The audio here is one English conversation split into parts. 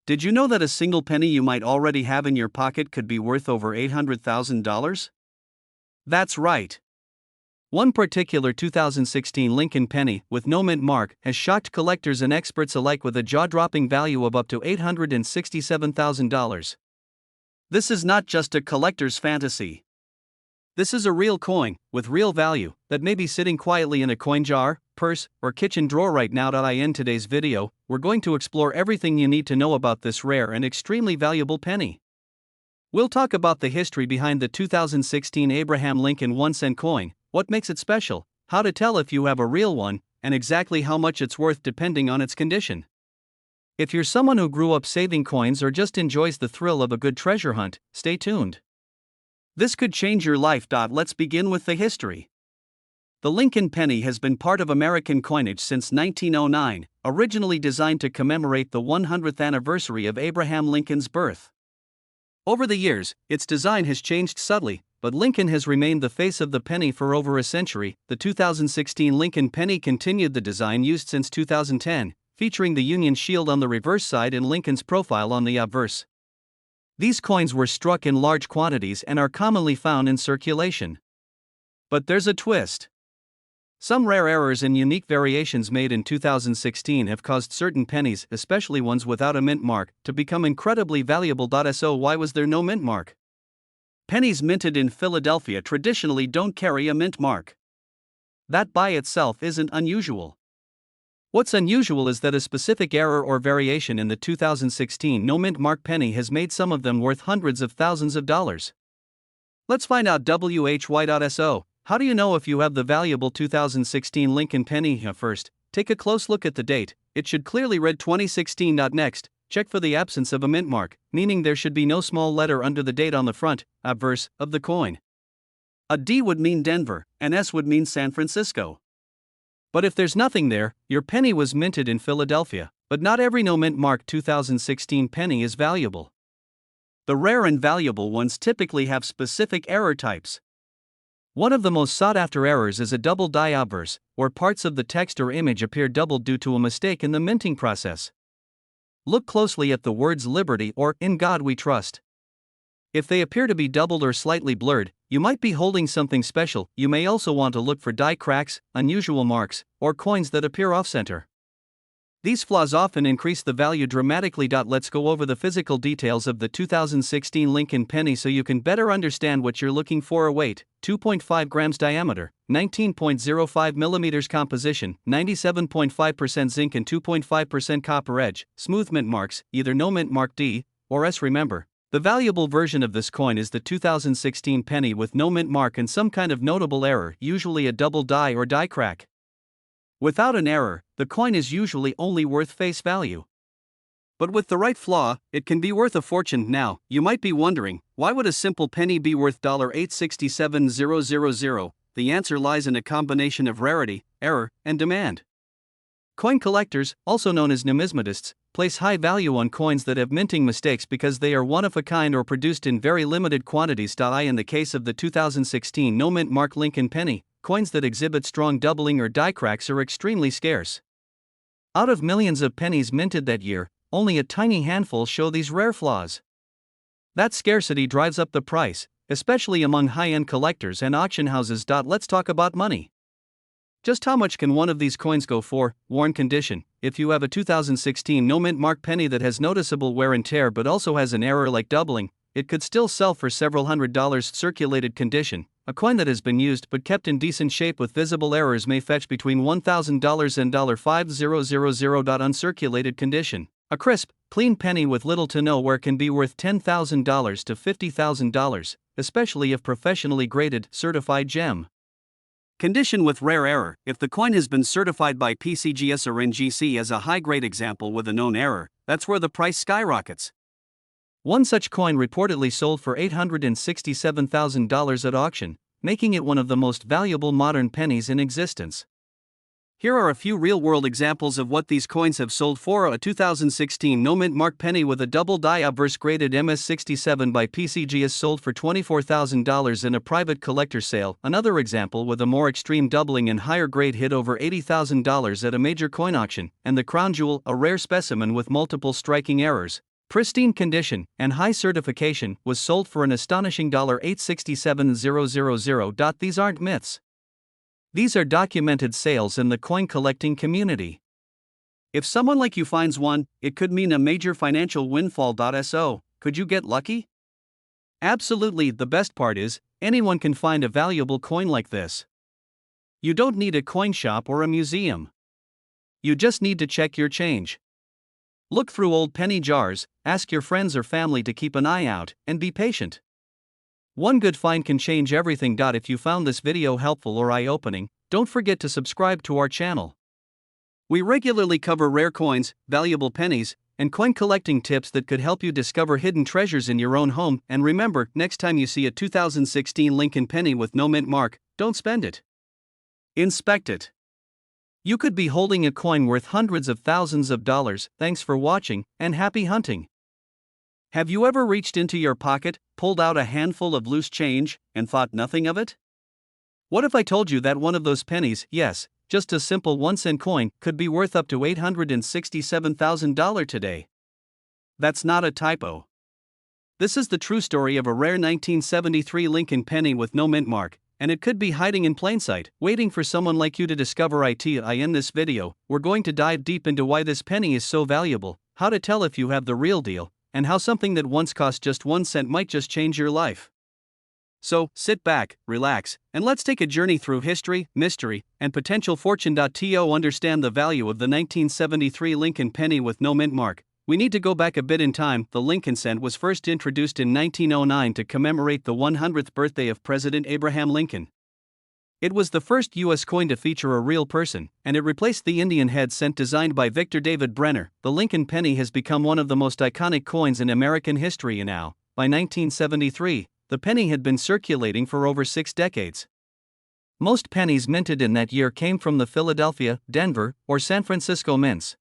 Did you know that a single penny you might already have in your pocket could be worth over $800,000? That's right. One particular 2016 Lincoln penny, with no mint mark, has shocked collectors and experts alike with a jaw-dropping value of up to $867,000. This is not just a collector's fantasy. This is a real coin, with real value, that may be sitting quietly in a coin jar, purse, or kitchen drawer right now. In today's video, we're going to explore everything you need to know about this rare and extremely valuable penny. We'll talk about the history behind the 2016 Abraham Lincoln 1-cent coin, what makes it special, how to tell if you have a real one, and exactly how much it's worth depending on its condition. If you're someone who grew up saving coins or just enjoys the thrill of a good treasure hunt, stay tuned. This could change your life. Let's begin with the history. The Lincoln penny has been part of American coinage since 1909, originally designed to commemorate the 100th anniversary of Abraham Lincoln's birth. Over the years, its design has changed subtly, but Lincoln has remained the face of the penny for over a century. The 2016 Lincoln penny continued the design used since 2010, featuring the Union shield on the reverse side and Lincoln's profile on the obverse. These coins were struck in large quantities and are commonly found in circulation. But there's a twist. Some rare errors and unique variations made in 2016 have caused certain pennies, especially ones without a mint mark, to become incredibly valuable. So why was there no mint mark? Pennies minted in Philadelphia traditionally don't carry a mint mark. That by itself isn't unusual. What's unusual is that a specific error or variation in the 2016 no mint mark penny has made some of them worth hundreds of thousands of dollars. Let's find out. Why.so. How do you know if you have the valuable 2016 Lincoln penny? First, take a close look at the date. It should clearly read 2016. Next, check for the absence of a mint mark, meaning there should be no small letter under the date on the front, obverse, of the coin. A D would mean Denver, and S would mean San Francisco. But if there's nothing there, your penny was minted in Philadelphia. But not every no mint mark 2016 penny is valuable. The rare and valuable ones typically have specific error types. One of the most sought-after errors is a double die obverse, where parts of the text or image appear doubled due to a mistake in the minting process. Look closely at the words Liberty or In God We Trust. If they appear to be doubled or slightly blurred, you might be holding something special. You may also want to look for die cracks, unusual marks, or coins that appear off-center. These flaws often increase the value dramatically. Let's go over the physical details of the 2016 Lincoln penny so you can better understand what you're looking for. A weight, 2.5 grams diameter, 19.05 millimeters composition, 97.5% zinc and 2.5% copper edge, smooth mint marks, either no mint mark D or S. Remember, the valuable version of this coin is the 2016 penny with no mint mark and some kind of notable error, usually a double die or die crack. Without an error, the coin is usually only worth face value. But with the right flaw, it can be worth a fortune. Now, you might be wondering, why would a simple penny be worth $867,000? The answer lies in a combination of rarity, error, and demand. Coin collectors, also known as numismatists, place high value on coins that have minting mistakes because they are one of a kind or produced in very limited quantities. In the case of the 2016 no mint mark Lincoln penny, coins that exhibit strong doubling or die cracks are extremely scarce. Out of millions of pennies minted that year, only a tiny handful show these rare flaws. That scarcity drives up the price, especially among high-end collectors and auction houses. Let's talk about money. Just how much can one of these coins go for? Worn condition. If you have a 2016 no mint mark penny that has noticeable wear and tear but also has an error like doubling, it could still sell for several $100s. Circulated condition. A coin that has been used but kept in decent shape with visible errors may fetch between $1,000 and $5,000. Uncirculated condition. A crisp, clean penny with little to no wear can be worth $10,000 to $50,000, especially if professionally graded, certified gem. Condition with rare error. If the coin has been certified by PCGS or NGC as a high-grade example with a known error, that's where the price skyrockets. One such coin reportedly sold for $867,000 at auction, making it one of the most valuable modern pennies in existence. Here are a few real-world examples of what these coins have sold for. A 2016 no mint mark penny with a double die obverse graded MS67 by PCGS sold for $24,000 in a private collector sale. Another example with a more extreme doubling and higher grade hit over $80,000 at a major coin auction. And the crown jewel, a rare specimen with multiple striking errors, pristine condition, and high certification, was sold for an astonishing $867,000. These aren't myths. These are documented sales in the coin collecting community. If someone like you finds one, it could mean a major financial windfall. So, could you get lucky? Absolutely. The best part is, anyone can find a valuable coin like this. You don't need a coin shop or a museum. You just need to check your change. Look through old penny jars, ask your friends or family to keep an eye out, and be patient. One good find can change everything. If you found this video helpful or eye-opening, don't forget to subscribe to our channel. We regularly cover rare coins, valuable pennies, and coin collecting tips that could help you discover hidden treasures in your own home. And remember, next time you see a 2016 Lincoln penny with no mint mark, don't spend it. Inspect it. You could be holding a coin worth hundreds of thousands of dollars. Thanks for watching, and happy hunting. Have you ever reached into your pocket, pulled out a handful of loose change, and thought nothing of it? What if I told you that one of those pennies, yes, just a simple 1-cent coin, could be worth up to $867,000 today? That's not a typo. This is the true story of a rare 1973 Lincoln penny with no mint mark, and it could be hiding in plain sight, waiting for someone like you to discover it. In this video, we're going to dive deep into why this penny is so valuable, how to tell if you have the real deal, and how something that once cost just 1 cent might just change your life. So, sit back, relax, and let's take a journey through history, mystery, and potential fortune. To understand the value of the 1973 Lincoln penny with no mint mark, we need to go back a bit in time. The Lincoln cent was first introduced in 1909 to commemorate the 100th birthday of President Abraham Lincoln. It was the first U.S. coin to feature a real person, and it replaced the Indian head cent designed by Victor David Brenner. The Lincoln penny has become one of the most iconic coins in American history now. By 1973, the penny had been circulating for over 6 decades. Most pennies minted in that year came from the Philadelphia, Denver, or San Francisco mints.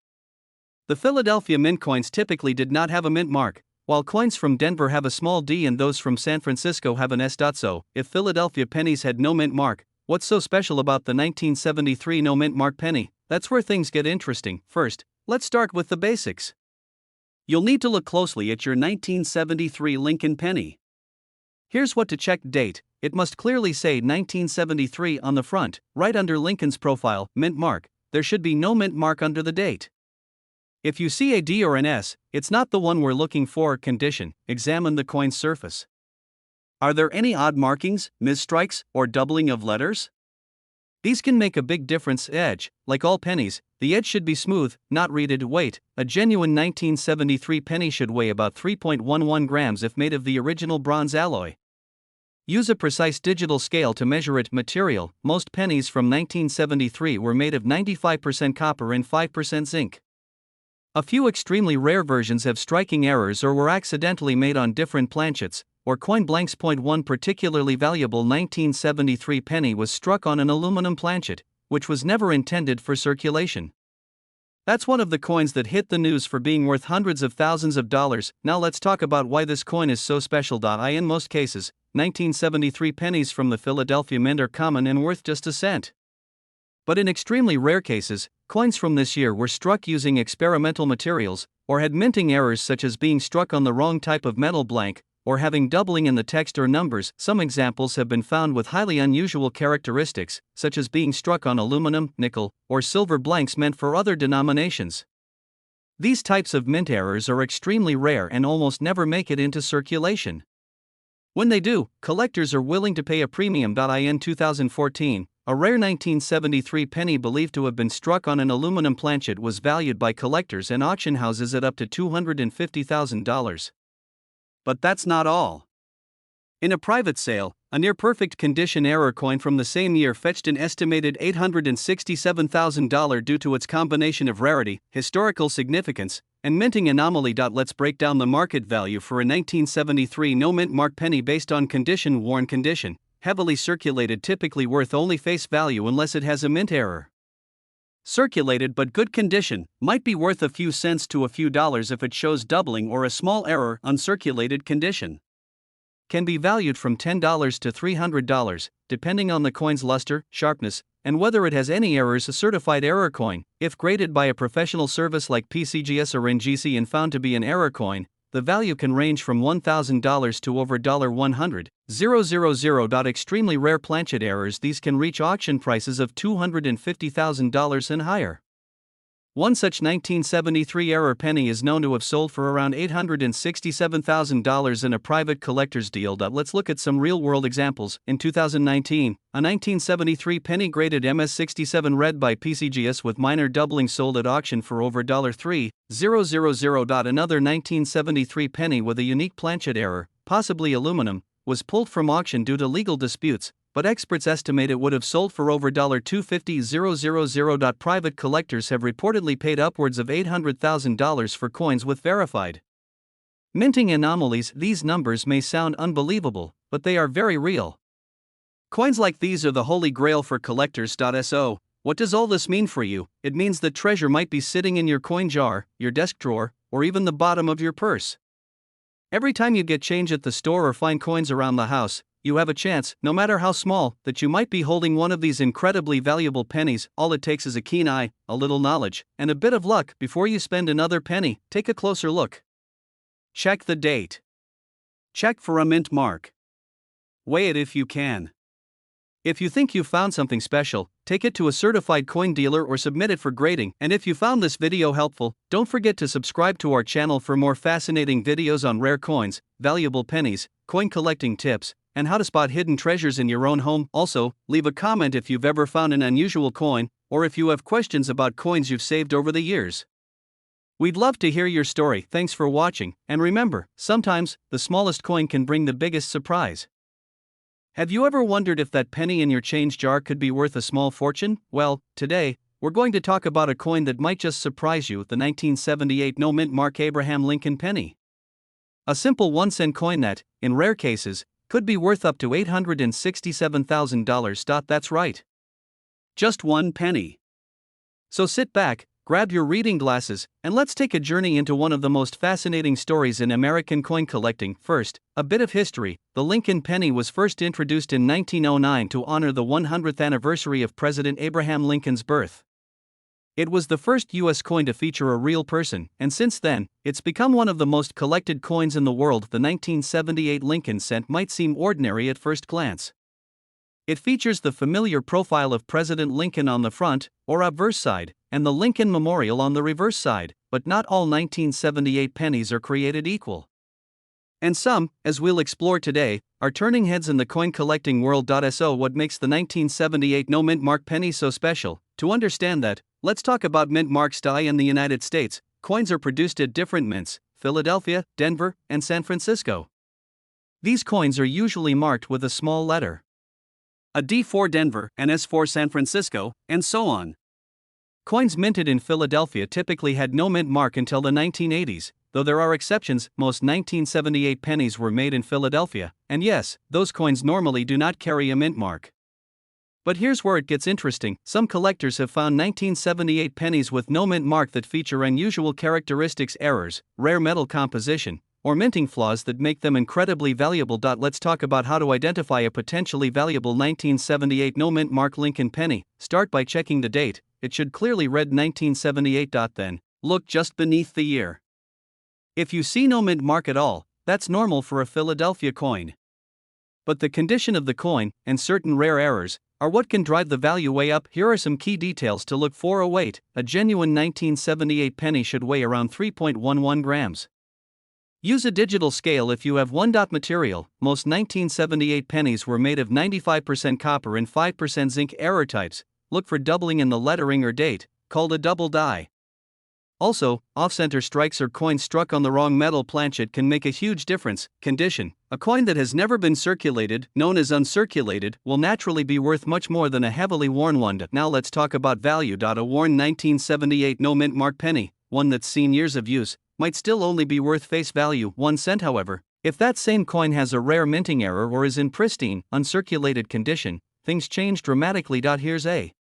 The Philadelphia mint coins typically did not have a mint mark, while coins from Denver have a small d and those from San Francisco have an s. So, if Philadelphia pennies had no mint mark, what's so special about the 1973 no mint mark penny? That's where things get interesting. First, let's start with the basics. You'll need to look closely at your 1973 Lincoln penny. Here's what to check: date. It must clearly say 1973 on the front, right under Lincoln's profile. Mint mark. There should be no mint mark under the date. If you see a D or an S, it's not the one we're looking for. Condition. Examine the coin's surface. Are there any odd markings, misstrikes, or doubling of letters? These can make a big difference. Edge. Like all pennies, the edge should be smooth, not reeded. Weight. A genuine 1973 penny should weigh about 3.11 grams if made of the original bronze alloy. Use a precise digital scale to measure it. Material. Most pennies from 1973 were made of 95% copper and 5% zinc. A few extremely rare versions have striking errors or were accidentally made on different planchets, or coin blanks. One particularly valuable 1973 penny was struck on an aluminum planchet, which was never intended for circulation. That's one of the coins that hit the news for being worth hundreds of thousands of dollars. Now let's talk about why this coin is so special. In most cases, 1973 pennies from the Philadelphia Mint are common and worth just a cent. But in extremely rare cases, coins from this year were struck using experimental materials, or had minting errors such as being struck on the wrong type of metal blank, or having doubling in the text or numbers. Some examples have been found with highly unusual characteristics, such as being struck on aluminum, nickel, or silver blanks meant for other denominations. These types of mint errors are extremely rare and almost never make it into circulation. When they do, collectors are willing to pay a premium. In 2014, a rare 1973 penny believed to have been struck on an aluminum planchet was valued by collectors and auction houses at up to $250,000. But that's not all. In a private sale, a near-perfect condition error coin from the same year fetched an estimated $867,000 due to its combination of rarity, historical significance, and minting anomaly. Let's break down the market value for a 1973 no mint mark penny based on condition. Worn condition. Heavily circulated, typically worth only face value unless it has a mint error. Circulated but good condition, might be worth a few cents to a few dollars if it shows doubling or a small error. Uncirculated condition can be valued from $10 to $300, depending on the coin's luster, sharpness, and whether it has any errors. A certified error coin, if graded by a professional service like PCGS or NGC and found to be an error coin, the value can range from $1,000 to over $100,000. Extremely rare planchet errors, these can reach auction prices of $250,000 and higher. One such 1973 error penny is known to have sold for around $867,000 in a private collector's deal. Let's look at some real-world examples. In 2019, a 1973 penny graded MS67 red by PCGS with minor doubling sold at auction for over $3,000. Another 1973 penny with a unique planchet error, possibly aluminum, was pulled from auction due to legal disputes, but experts estimate it would have sold for over $250,000. Private collectors have reportedly paid upwards of $800,000 for coins with verified minting anomalies. These numbers may sound unbelievable, but they are very real. Coins like these are the holy grail for collectors. So, what does all this mean for you? It means that treasure might be sitting in your coin jar, your desk drawer, or even the bottom of your purse. Every time you get change at the store or find coins around the house, you have a chance, no matter how small, that you might be holding one of these incredibly valuable pennies. All it takes is a keen eye, a little knowledge, and a bit of luck. Before you spend another penny, take a closer look. Check the date. Check for a mint mark. Weigh it if you can. If you think you found something special, take it to a certified coin dealer or submit it for grading. And if you found this video helpful, don't forget to subscribe to our channel for more fascinating videos on rare coins, valuable pennies, coin collecting tips, and how to spot hidden treasures in your own home. Also, leave a comment if you've ever found an unusual coin, or if you have questions about coins you've saved over the years. We'd love to hear your story. Thanks for watching, and remember, sometimes, the smallest coin can bring the biggest surprise. Have you ever wondered if that penny in your change jar could be worth a small fortune? Well, today, we're going to talk about a coin that might just surprise you, the 1978 no-mint mark Abraham Lincoln penny. A simple 1-cent coin that, in rare cases, could be worth up to $867,000. That's right. Just one penny. So sit back, grab your reading glasses, and let's take a journey into one of the most fascinating stories in American coin collecting. First, a bit of history. The Lincoln penny was first introduced in 1909 to honor the 100th anniversary of President Abraham Lincoln's birth. It was the first U.S. coin to feature a real person, and since then, it's become one of the most collected coins in the world. The 1978 Lincoln cent might seem ordinary at first glance. It features the familiar profile of President Lincoln on the front, or obverse side, and the Lincoln Memorial on the reverse side, but not all 1978 pennies are created equal. And some, as we'll explore today, are turning heads in the coin collecting world. So what makes the 1978 no-mint mark penny so special? To understand that, let's talk about mint marks. In the United States, coins are produced at different mints: Philadelphia, Denver, and San Francisco. These coins are usually marked with a small letter. A D for Denver, an S for San Francisco, and so on. Coins minted in Philadelphia typically had no mint mark until the 1980s, though there are exceptions. Most 1978 pennies were made in Philadelphia, and yes, those coins normally do not carry a mint mark. But here's where it gets interesting. Some collectors have found 1978 pennies with no mint mark that feature unusual characteristics, errors, rare metal composition, or minting flaws that make them incredibly valuable. Let's talk about how to identify a potentially valuable 1978 no-mint mark Lincoln penny. Start by checking the date. It should clearly read 1978. Then, look just beneath the year. If you see no mint mark at all, that's normal for a Philadelphia coin. But the condition of the coin, and certain rare errors, are what can drive the value way up. Here are some key details to look for. Weight. A genuine 1978 penny should weigh around 3.11 grams. Use a digital scale if you have 1. Material. Most 1978 pennies were made of 95% copper and 5% zinc. Error types. Look for doubling in the lettering or date, called a double die. Also, off-center strikes or coins struck on the wrong metal planchet can make a huge difference. Condition. A coin that has never been circulated, known as uncirculated, will naturally be worth much more than a heavily worn one. Now let's talk about value. A worn 1978 no-mint mark penny, one that's seen years of use, might still only be worth face value, 1 cent. However, if that same coin has a rare minting error or is in pristine, uncirculated condition, things change dramatically. Here's a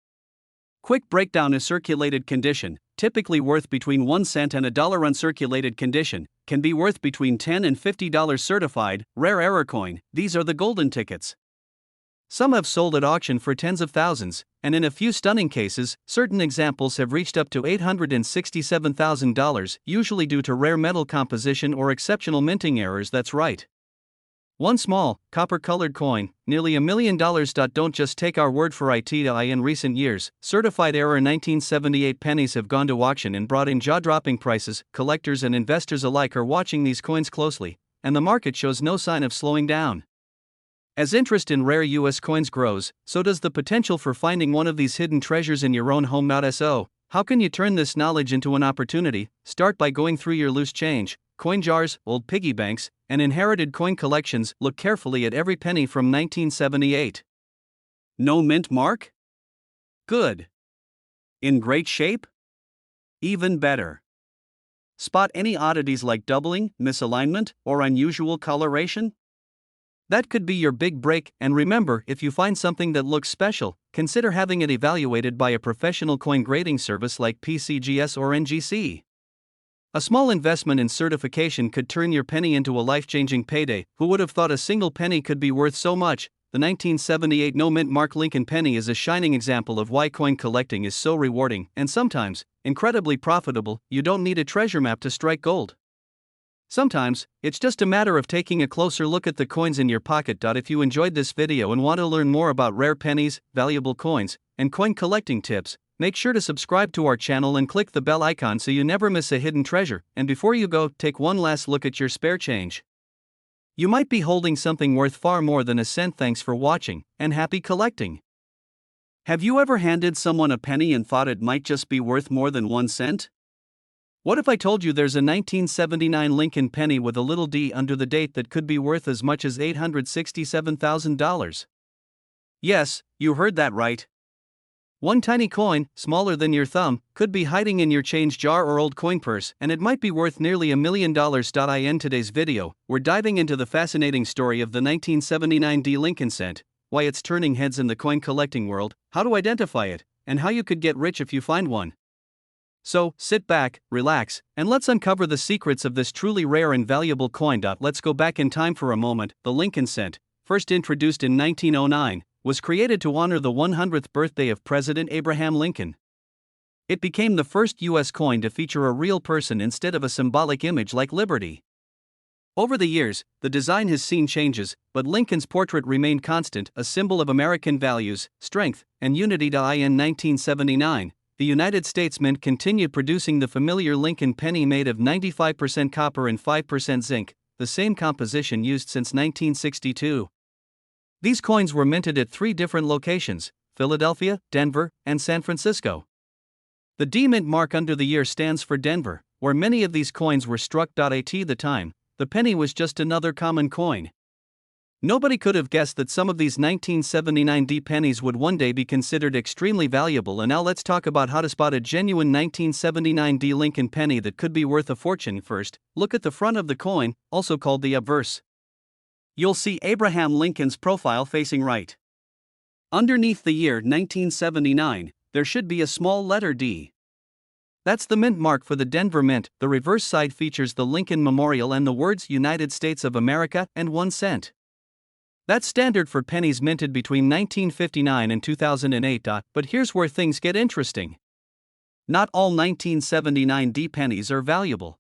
quick breakdown. A circulated condition, typically worth between 1 cent and $1. Uncirculated condition, can be worth between $10 and $50. Certified, rare error coin, these are the golden tickets. Some have sold at auction for tens of thousands, and in a few stunning cases, certain examples have reached up to $867,000, usually due to rare metal composition or exceptional minting errors. That's right. One small, copper-colored coin, nearly $1 million. Don't just take our word for it. In recent years, certified error 1978 pennies have gone to auction and brought in jaw-dropping prices. Collectors and investors alike are watching these coins closely, and the market shows no sign of slowing down. As interest in rare US coins grows, so does the potential for finding one of these hidden treasures in your own home. So, how can you turn this knowledge into an opportunity? Start by going through your loose change, coin jars, old piggy banks, and inherited coin collections. Look carefully at every penny from 1978. No mint mark? Good. In great shape? Even better. Spot any oddities like doubling, misalignment, or unusual coloration? That could be your big break, and remember, if you find something that looks special, consider having it evaluated by a professional coin grading service like PCGS or NGC. A small investment in certification could turn your penny into a life-changing payday. Who would have thought a single penny could be worth so much? The 1978 no mint mark Lincoln penny is a shining example of why coin collecting is so rewarding and sometimes incredibly profitable. You don't need a treasure map to strike gold. Sometimes, it's just a matter of taking a closer look at the coins in your pocket. If you enjoyed this video and want to learn more about rare pennies, valuable coins, and coin collecting tips, make sure to subscribe to our channel and click the bell icon so you never miss a hidden treasure. And before you go, take one last look at your spare change. You might be holding something worth far more than a cent. Thanks for watching, and happy collecting. Have you ever handed someone a penny and thought it might just be worth more than 1 cent? What if I told you there's a 1979 Lincoln penny with a little d under the date that could be worth as much as $867,000? Yes, you heard that right. One tiny coin, smaller than your thumb, could be hiding in your change jar or old coin purse, and it might be worth nearly $1 million. In today's video, we're diving into the fascinating story of the 1979 D Lincoln cent, why it's turning heads in the coin collecting world, how to identify it, and how you could get rich if you find one. So, sit back, relax, and let's uncover the secrets of this truly rare and valuable coin. Let's go back in time for a moment. The Lincoln cent, first introduced in 1909, was created to honor the 100th birthday of President Abraham Lincoln. It became the first U.S. coin to feature a real person instead of a symbolic image like Liberty. Over the years, the design has seen changes, but Lincoln's portrait remained constant, a symbol of American values, strength, and unity. In 1979, the United States Mint continued producing the familiar Lincoln penny made of 95% copper and 5% zinc, the same composition used since 1962. These coins were minted at 3 different locations: Philadelphia, Denver, and San Francisco. The D mint mark under the year stands for Denver, where many of these coins were struck. At the time, the penny was just another common coin. Nobody could have guessed that some of these 1979 D pennies would one day be considered extremely valuable. And now let's talk about how to spot a genuine 1979 D Lincoln penny that could be worth a fortune. First, look at the front of the coin, also called the obverse. You'll see Abraham Lincoln's profile facing right. Underneath the year 1979, there should be a small letter D. That's the mint mark for the Denver Mint. The reverse side features the Lincoln Memorial and the words United States of America and 1 cent. That's standard for pennies minted between 1959 and 2008. But here's where things get interesting. Not all 1979 D pennies are valuable.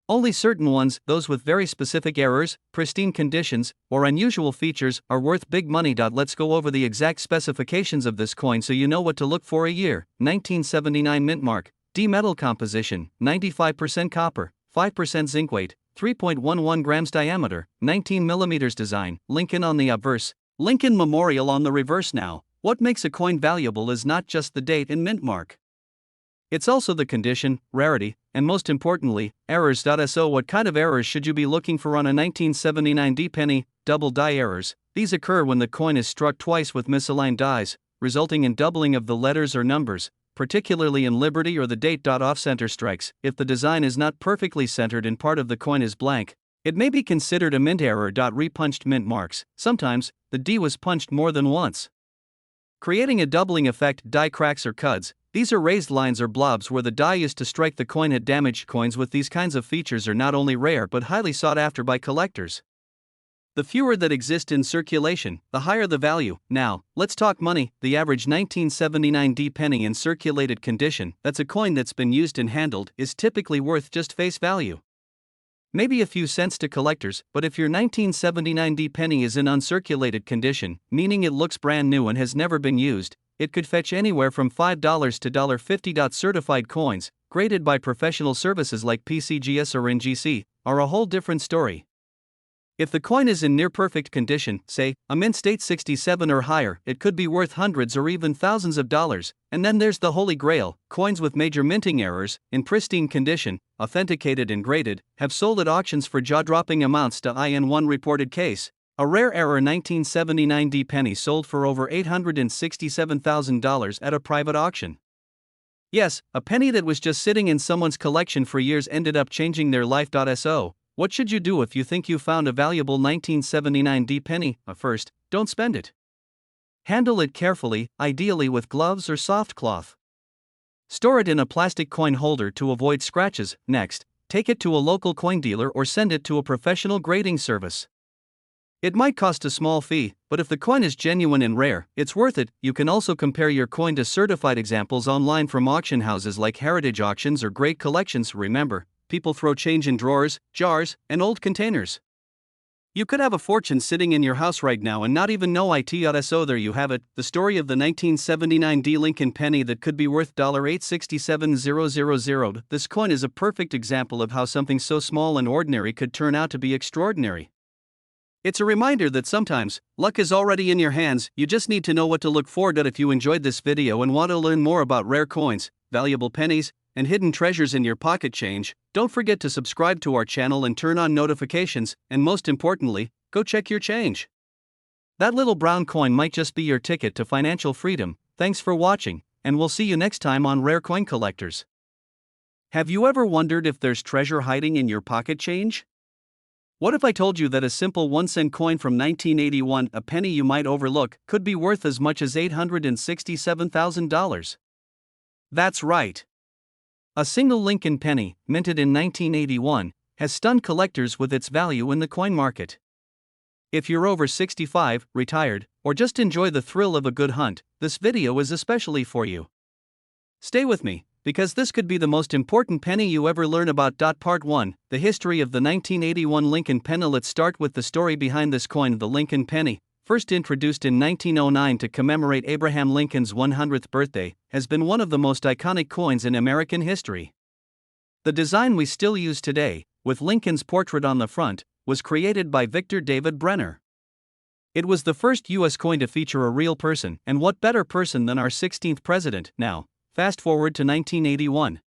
Only certain ones, those with very specific errors, pristine conditions, or unusual features, are worth big money. Let's go over the exact specifications of this coin so you know what to look for. A year, 1979 mint mark, D metal composition, 95% copper, 5% zinc weight, 3.11 grams diameter, 19 millimeters design, Lincoln on the obverse, Lincoln Memorial on the reverse. Now, what makes a coin valuable is not just the date and mint mark. It's also the condition, rarity, and most importantly, errors. So what kind of errors should you be looking for on a 1979 D penny? Double die errors. These occur when the coin is struck twice with misaligned dies, resulting in doubling of the letters or numbers, particularly in Liberty or the date. Off-center strikes. If the design is not perfectly centered and part of the coin is blank, it may be considered a mint error. Repunched mint marks. Sometimes, the D was punched more than once, creating a doubling effect. Die cracks or cuds. These are raised lines or blobs where the die used to strike the coin had damaged. Coins with these kinds of features are not only rare but highly sought after by collectors. The fewer that exist in circulation, the higher the value. Now, let's talk money. The average 1979 D penny in circulated condition, that's a coin that's been used and handled, is typically worth just face value. Maybe a few cents to collectors, but if your 1979 D penny is in uncirculated condition, meaning it looks brand new and has never been used, it could fetch anywhere from $5 to $50. Certified coins, graded by professional services like PCGS or NGC, are a whole different story. If the coin is in near-perfect condition, say, a mint state 67 or higher, it could be worth hundreds or even thousands of dollars. And then there's the holy grail, coins with major minting errors, in pristine condition, authenticated and graded, have sold at auctions for jaw-dropping amounts. In one reported case, a rare error 1979 D penny sold for over $867,000 at a private auction. Yes, a penny that was just sitting in someone's collection for years ended up changing their life. So, what should you do if you think you found a valuable 1979 D penny? First, don't spend it. Handle it carefully, ideally with gloves or soft cloth. Store it in a plastic coin holder to avoid scratches. Next, take it to a local coin dealer or send it to a professional grading service. It might cost a small fee, but if the coin is genuine and rare, it's worth it. You can also compare your coin to certified examples online from auction houses like Heritage Auctions or Great Collections. Remember, people throw change in drawers, jars, and old containers. You could have a fortune sitting in your house right now and not even know it. So there you have it, the story of the 1979 D Lincoln penny that could be worth $867,000. This coin is a perfect example of how something so small and ordinary could turn out to be extraordinary. It's a reminder that sometimes, luck is already in your hands, you just need to know what to look for. If you enjoyed this video and want to learn more about rare coins, valuable pennies, and hidden treasures in your pocket change, don't forget to subscribe to our channel and turn on notifications, and most importantly, go check your change. That little brown coin might just be your ticket to financial freedom. Thanks for watching, and we'll see you next time on Rare Coin Collectors. Have you ever wondered if there's treasure hiding in your pocket change? What if I told you that a simple 1-cent coin from 1981, a penny you might overlook, could be worth as much as $867,000? That's right. A single Lincoln penny, minted in 1981, has stunned collectors with its value in the coin market. If you're over 65, retired, or just enjoy the thrill of a good hunt, this video is especially for you. Stay with me, because this could be the most important penny you ever learn about. Part 1, the history of the 1981 Lincoln penny. Let's start with the story behind this coin. The Lincoln penny, first introduced in 1909 to commemorate Abraham Lincoln's 100th birthday, has been one of the most iconic coins in American history. The design we still use today, with Lincoln's portrait on the front, was created by Victor David Brenner. It was the first U.S. coin to feature a real person, and what better person than our 16th president. Now, fast forward to 1981.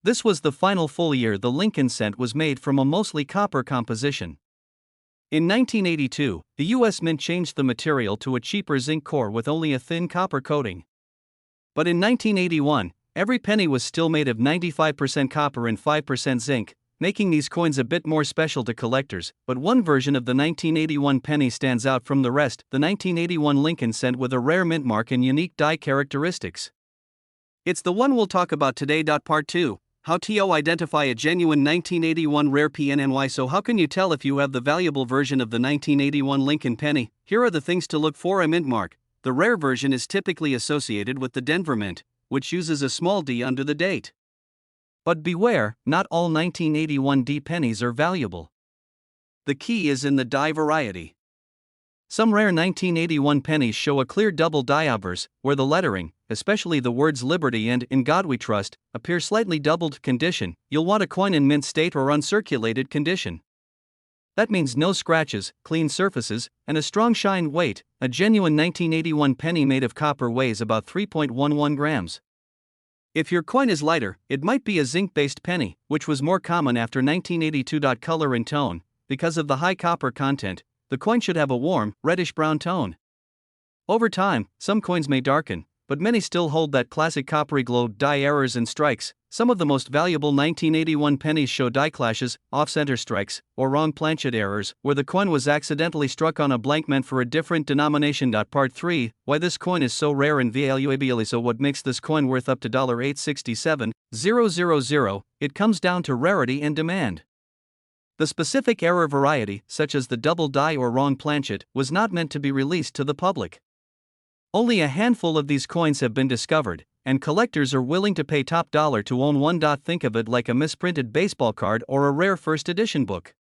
This was the final full year the Lincoln cent was made from a mostly copper composition. In 1982, the U.S. Mint changed the material to a cheaper zinc core with only a thin copper coating. But in 1981, every penny was still made of 95% copper and 5% zinc, making these coins a bit more special to collectors. But one version of the 1981 penny stands out from the rest, the 1981 Lincoln cent with a rare mint mark and unique die characteristics. It's the one we'll talk about today. Part 2. How to identify a genuine 1981 rare PNNY. So how can you tell if you have the valuable version of the 1981 Lincoln penny? Here are the things to look for. A mint mark. The rare version is typically associated with the Denver Mint, which uses a small d under the date. But beware, not all 1981 D pennies are valuable. The key is in the die variety. Some rare 1981 pennies show a clear double die obverse, where the lettering, especially the words Liberty and In God We Trust, appear slightly doubled. Condition. You'll want a coin in mint state or uncirculated condition. That means no scratches, clean surfaces, and a strong shine. Weight. A genuine 1981 penny made of copper weighs about 3.11 grams. If your coin is lighter, it might be a zinc-based penny, which was more common after 1982. Color and tone. Because of the high copper content, the coin should have a warm, reddish-brown tone. Over time, some coins may darken, but many still hold that classic coppery glow. Die errors and strikes. Some of the most valuable 1981 pennies show die clashes, off-center strikes, or wrong planchet errors, where the coin was accidentally struck on a blank meant for a different denomination. Part 3, why this coin is so rare and valuable. So what makes this coin worth up to $867,000? It comes down to rarity and demand. The specific error variety, such as the double die or wrong planchet, was not meant to be released to the public. Only a handful of these coins have been discovered, and collectors are willing to pay top dollar to own one. Think of it like a misprinted baseball card or a rare first edition book.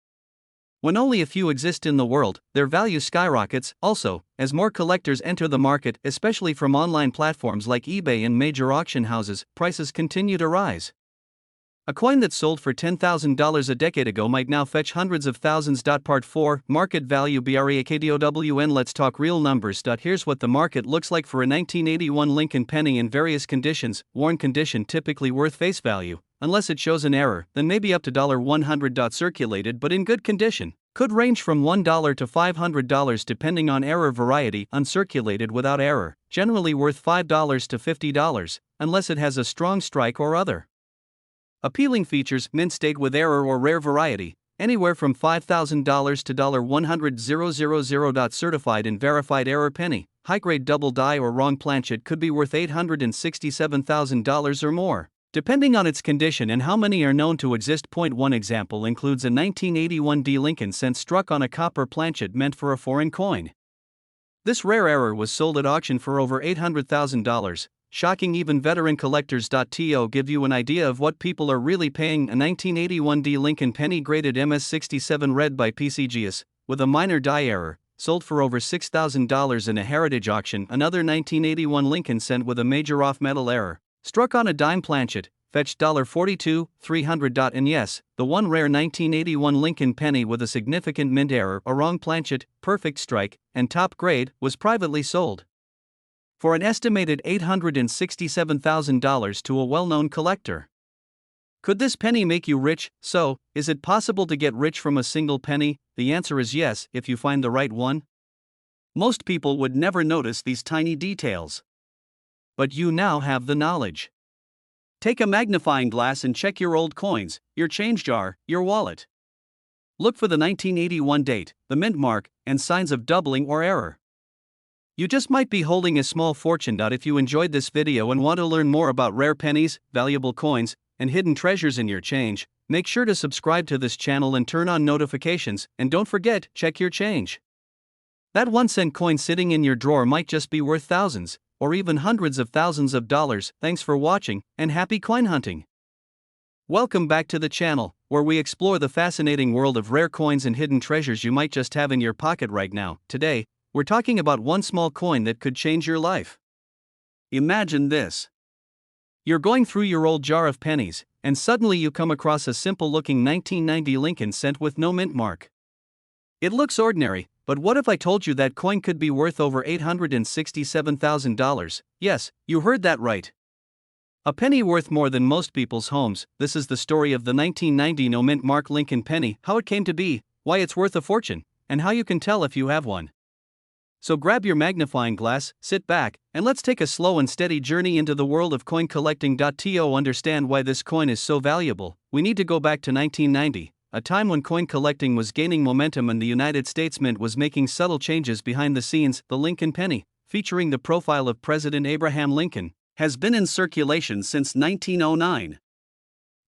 When only a few exist in the world, their value skyrockets. Also, as more collectors enter the market, especially from online platforms like eBay and major auction houses, prices continue to rise. A coin that sold for $10,000 a decade ago might now fetch hundreds of thousands. Part 4, Market Value BREAKDOWN. Let's talk real numbers. Here's what the market looks like for a 1981 Lincoln penny in various conditions. Worn condition, typically worth face value, unless it shows an error, then maybe up to $100. Circulated but in good condition, could range from $1 to $500 depending on error variety. Uncirculated without error, generally worth $5 to $50, unless it has a strong strike or other appealing features. Mint state with error or rare variety, anywhere from $5,000 to $100,000. Certified and verified error penny, high-grade double die or wrong planchet, could be worth $867,000 or more, depending on its condition and how many are known to exist. One example includes a 1981 D Lincoln cent struck on a copper planchet meant for a foreign coin. This rare error was sold at auction for over $800,000. Shocking. Even veteran collectors. To give you an idea of what people are really paying, a 1981 D Lincoln penny graded MS67 read by PCGS, with a minor die error, sold for over $6,000 in a heritage auction. Another 1981 Lincoln cent with a major off-metal error, struck on a dime planchet, fetched $42,300. And yes, the one rare 1981 Lincoln penny with a significant mint error, a wrong planchet, perfect strike, and top grade, was privately sold for an estimated $867,000 to a well-known collector. Could this penny make you rich? So, is it possible to get rich from a single penny? The answer is yes, if you find the right one. Most people would never notice these tiny details, but you now have the knowledge. Take a magnifying glass and check your old coins, your change jar, your wallet. Look for the 1981 date, the mint mark, and signs of doubling or error. You just might be holding a small fortune. If you enjoyed this video and want to learn more about rare pennies, valuable coins, and hidden treasures in your change, make sure to subscribe to this channel and turn on notifications, and don't forget, check your change. That 1-cent coin sitting in your drawer might just be worth thousands, or even hundreds of thousands of dollars. Thanks for watching, and happy coin hunting. Welcome back to the channel, where we explore the fascinating world of rare coins and hidden treasures you might just have in your pocket right now. Today, we're talking about one small coin that could change your life. Imagine this. You're going through your old jar of pennies, and suddenly you come across a simple-looking 1990 Lincoln cent with no mint mark. It looks ordinary, but what if I told you that coin could be worth over $867,000? Yes, you heard that right. A penny worth more than most people's homes. This is the story of the 1990 no mint mark Lincoln penny, how it came to be, why it's worth a fortune, and how you can tell if you have one. So grab your magnifying glass, sit back, and let's take a slow and steady journey into the world of coin collecting. To understand why this coin is so valuable, we need to go back to 1990, a time when coin collecting was gaining momentum and the United States Mint was making subtle changes behind the scenes. The Lincoln penny, featuring the profile of President Abraham Lincoln, has been in circulation since 1909.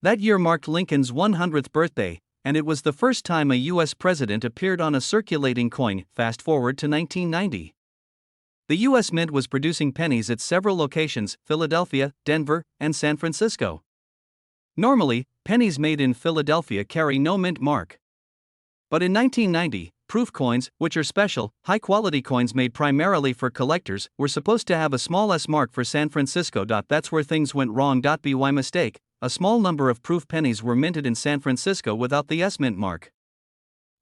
That year marked Lincoln's 100th birthday, and it was the first time a U.S. president appeared on a circulating coin. Fast forward to 1990. The U.S. Mint was producing pennies at several locations: Philadelphia, Denver, and San Francisco. Normally, pennies made in Philadelphia carry no mint mark. But in 1990, proof coins, which are special, high-quality coins made primarily for collectors, were supposed to have a small S mark for San Francisco. That's where things went wrong. By mistake, a small number of proof pennies were minted in San Francisco without the S mint mark.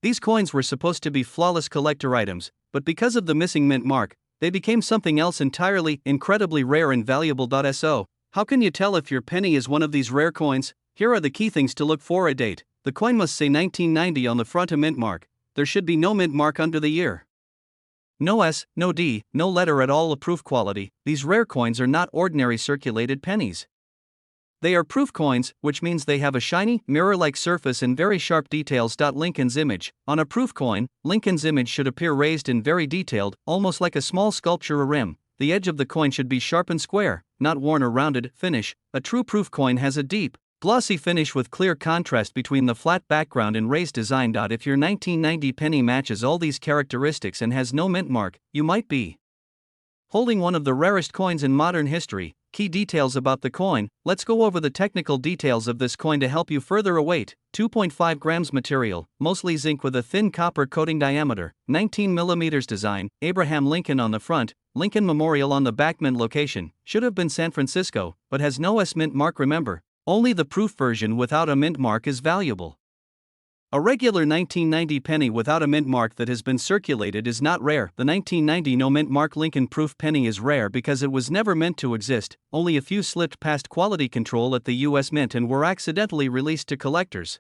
These coins were supposed to be flawless collector items, but because of the missing mint mark, they became something else entirely, incredibly rare and valuable. So, how can you tell if your penny is one of these rare coins? Here are the key things to look for. A date. The coin must say 1990 on the front. A mint mark. There should be no mint mark under the year. No S, no D, no letter at all. A proof quality. These rare coins are not ordinary circulated pennies. They are proof coins, which means they have a shiny, mirror-like surface and very sharp details. Lincoln's image. On a proof coin, Lincoln's image should appear raised and very detailed, almost like a small sculpture or rim. The edge of the coin should be sharp and square, not worn or rounded. Finish. A true proof coin has a deep, Glossy finish with clear contrast between the flat background and raised design. If your 1990 penny matches all these characteristics and has no mint mark, you might be holding one of the rarest coins in modern history. Key details about the coin. Let's go over the technical details of this coin to help you further await. 2.5 grams material, mostly zinc with a thin copper coating diameter, 19 mm design, Abraham Lincoln on the front, Lincoln Memorial on the back. Mint location should have been San Francisco, but has no S mint mark. Remember, only the proof version without a mint mark is valuable. A regular 1990 penny without a mint mark that has been circulated is not rare. The 1990 no mint mark Lincoln proof penny is rare because it was never meant to exist. Only a few slipped past quality control at the US Mint and were accidentally released to collectors.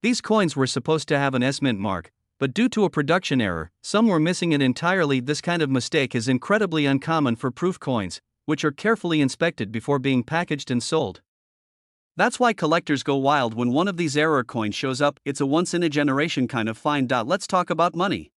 These coins were supposed to have an S mint mark, but due to a production error, some were missing it entirely. This kind of mistake is incredibly uncommon for proof coins, which are carefully inspected before being packaged and sold. That's why collectors go wild when one of these error coins shows up. It's a once-in-a-generation kind of find. Let's talk about money.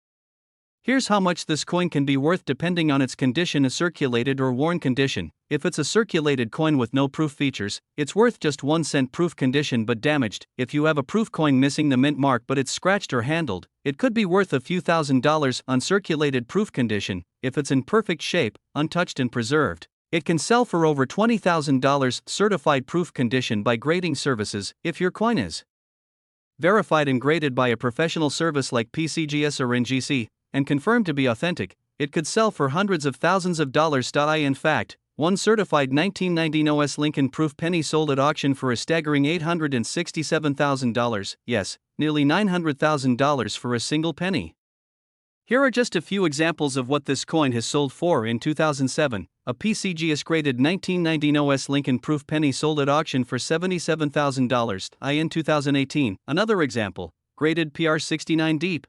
Here's how much this coin can be worth depending on its condition: a circulated or worn condition. If it's a circulated coin with no proof features, it's worth just 1 cent. Proof condition but damaged. If you have a proof coin missing the mint mark but it's scratched or handled, it could be worth a few $1,000s. Uncirculated proof condition. If it's in perfect shape, untouched and preserved, it can sell for over $20,000. Certified proof condition by grading services. If your coin is verified and graded by a professional service like PCGS or NGC, and confirmed to be authentic, it could sell for hundreds of thousands of dollars. In fact, one certified 1990 NOS Lincoln proof penny sold at auction for a staggering $867,000. Yes, nearly $900,000 for a single penny. Here are just a few examples of what this coin has sold for. In 2007, a PCGS graded 1990 NOS Lincoln proof penny sold at auction for $77,000. In 2018, another example, graded PR69 deep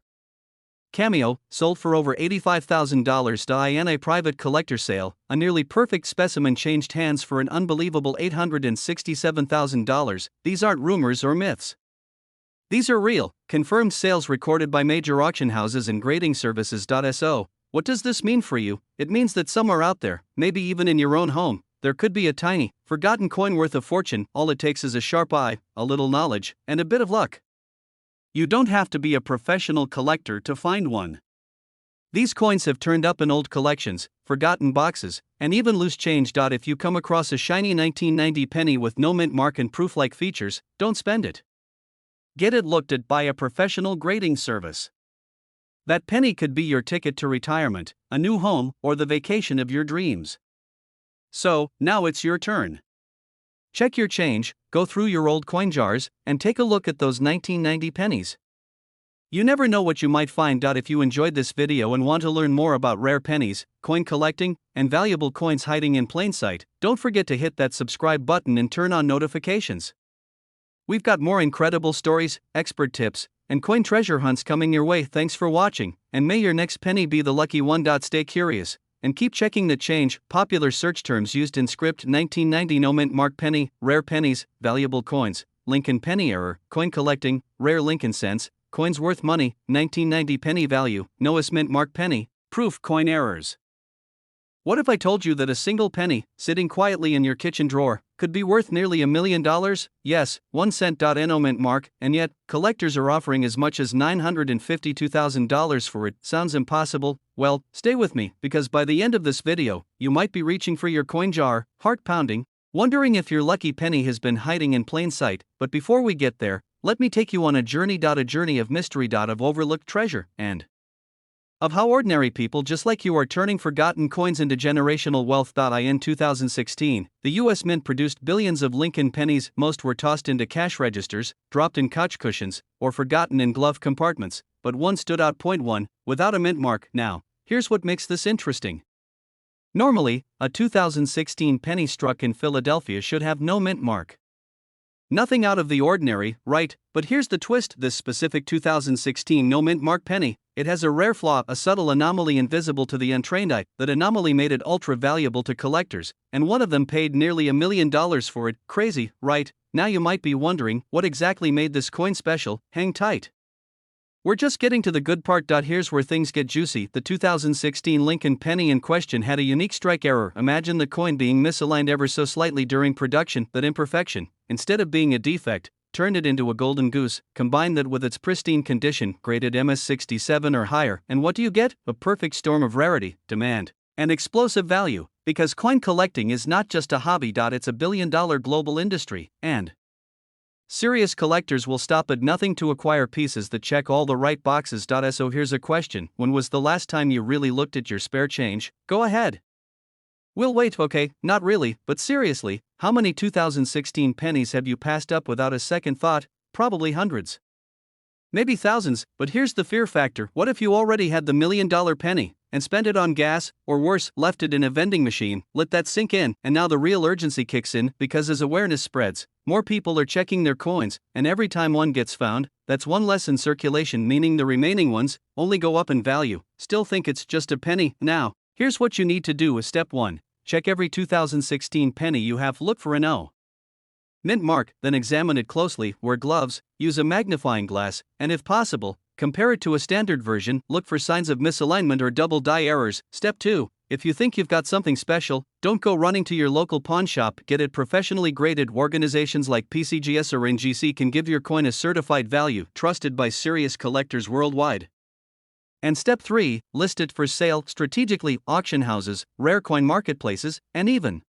Cameo, sold for over $85,000. In a private collector sale, a nearly perfect specimen changed hands for an unbelievable $867,000. These aren't rumors or myths. These are real, confirmed sales recorded by major auction houses and grading services. So, what does this mean for you? It means that somewhere out there, maybe even in your own home, there could be a tiny, forgotten coin worth a fortune. All it takes is a sharp eye, a little knowledge, and a bit of luck. You don't have to be a professional collector to find one. These coins have turned up in old collections, forgotten boxes, and even loose change. If you come across a shiny 1990 penny with no mint mark and proof-like features, don't spend it. Get it looked at by a professional grading service. That penny could be your ticket to retirement, a new home, or the vacation of your dreams. So, now it's your turn. Check your change, go through your old coin jars, and take a look at those 1990 pennies. You never know what you might find. If you enjoyed this video and want to learn more about rare pennies, coin collecting, and valuable coins hiding in plain sight, don't forget to hit that subscribe button and turn on notifications. We've got more incredible stories, expert tips, and coin treasure hunts coming your way. Thanks for watching, and may your next penny be the lucky one. Stay curious, and keep checking the change. Popular search terms used in script: 1990 no mint mark penny, rare pennies, valuable coins, Lincoln penny error, coin collecting, rare Lincoln cents, coins worth money, 1990 penny value, NOS mint mark penny, proof coin errors. What if I told you that a single penny, sitting quietly in your kitchen drawer, could be worth nearly $1 million? Yes, 1 cent. No mint mark, and yet, collectors are offering as much as $952,000 for it. Sounds impossible? Well, stay with me, because by the end of this video, you might be reaching for your coin jar, heart pounding, wondering if your lucky penny has been hiding in plain sight. But before we get there, let me take you on a journey of mystery, of overlooked treasure, and of how ordinary people just like you are turning forgotten coins into generational wealth. In 2016, the US Mint produced billions of Lincoln pennies. Most were tossed into cash registers, dropped in couch cushions, or forgotten in glove compartments, but one stood out. Point 1, without a mint mark. Now, here's what makes this interesting. Normally, a 2016 penny struck in Philadelphia should have no mint mark. Nothing out of the ordinary, right? But here's the twist: this specific 2016 no mint mark penny, it has a rare flaw, a subtle anomaly invisible to the untrained eye. That anomaly made it ultra valuable to collectors, and one of them paid nearly $1 million for it. Crazy, right? Now you might be wondering, what exactly made this coin special? Hang tight. We're just getting to the good part. Here's where things get juicy. The 2016 Lincoln penny in question had a unique strike error. Imagine the coin being misaligned ever so slightly during production. That imperfection, instead of being a defect, turned it into a golden goose. Combine that with its pristine condition, graded MS67 or higher, and what do you get? A perfect storm of rarity, demand, and explosive value. Because coin collecting is not just a hobby. It's a billion-dollar global industry, and serious collectors will stop at nothing to acquire pieces that check all the right boxes. So here's a question: when was the last time you really looked at your spare change? Go ahead. We'll wait. Okay, not really, but seriously, how many 2016 pennies have you passed up without a second thought? Probably hundreds. Maybe thousands, but here's the fear factor. What if you already had the $1,000,000 penny and spent it on gas, or worse, left it in a vending machine? Let that sink in, and now the real urgency kicks in, because as awareness spreads, more people are checking their coins, and every time one gets found, that's one less in circulation, meaning the remaining ones only go up in value. Still think it's just a penny? Now, here's what you need to do as step 1. Check every 2016 penny you have. Look for an O mint mark, then examine it closely. Wear gloves, use a magnifying glass, and if possible, compare it to a standard version. Look for signs of misalignment or double die errors. Step 2. If you think you've got something special, don't go running to your local pawn shop. Get it professionally graded. Organizations like PCGS or NGC can give your coin a certified value, trusted by serious collectors worldwide. And step 3, list it for sale strategically. Auction houses, rare coin marketplaces, and even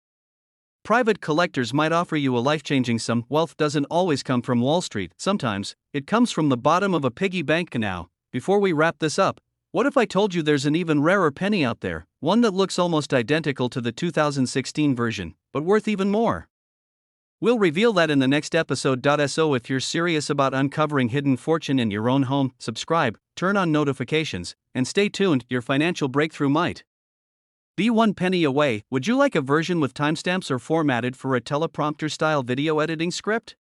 private collectors might offer you a life-changing sum. Wealth doesn't always come from Wall Street. Sometimes, it comes from the bottom of a piggy bank. Now, before we wrap this up, what if I told you there's an even rarer penny out there, one that looks almost identical to the 2016 version, but worth even more? We'll reveal that in the next episode. So if you're serious about uncovering hidden fortune in your own home, subscribe, turn on notifications, and stay tuned. Your financial breakthrough might be one penny away. Would you like a version with timestamps or formatted for a teleprompter-style video editing script?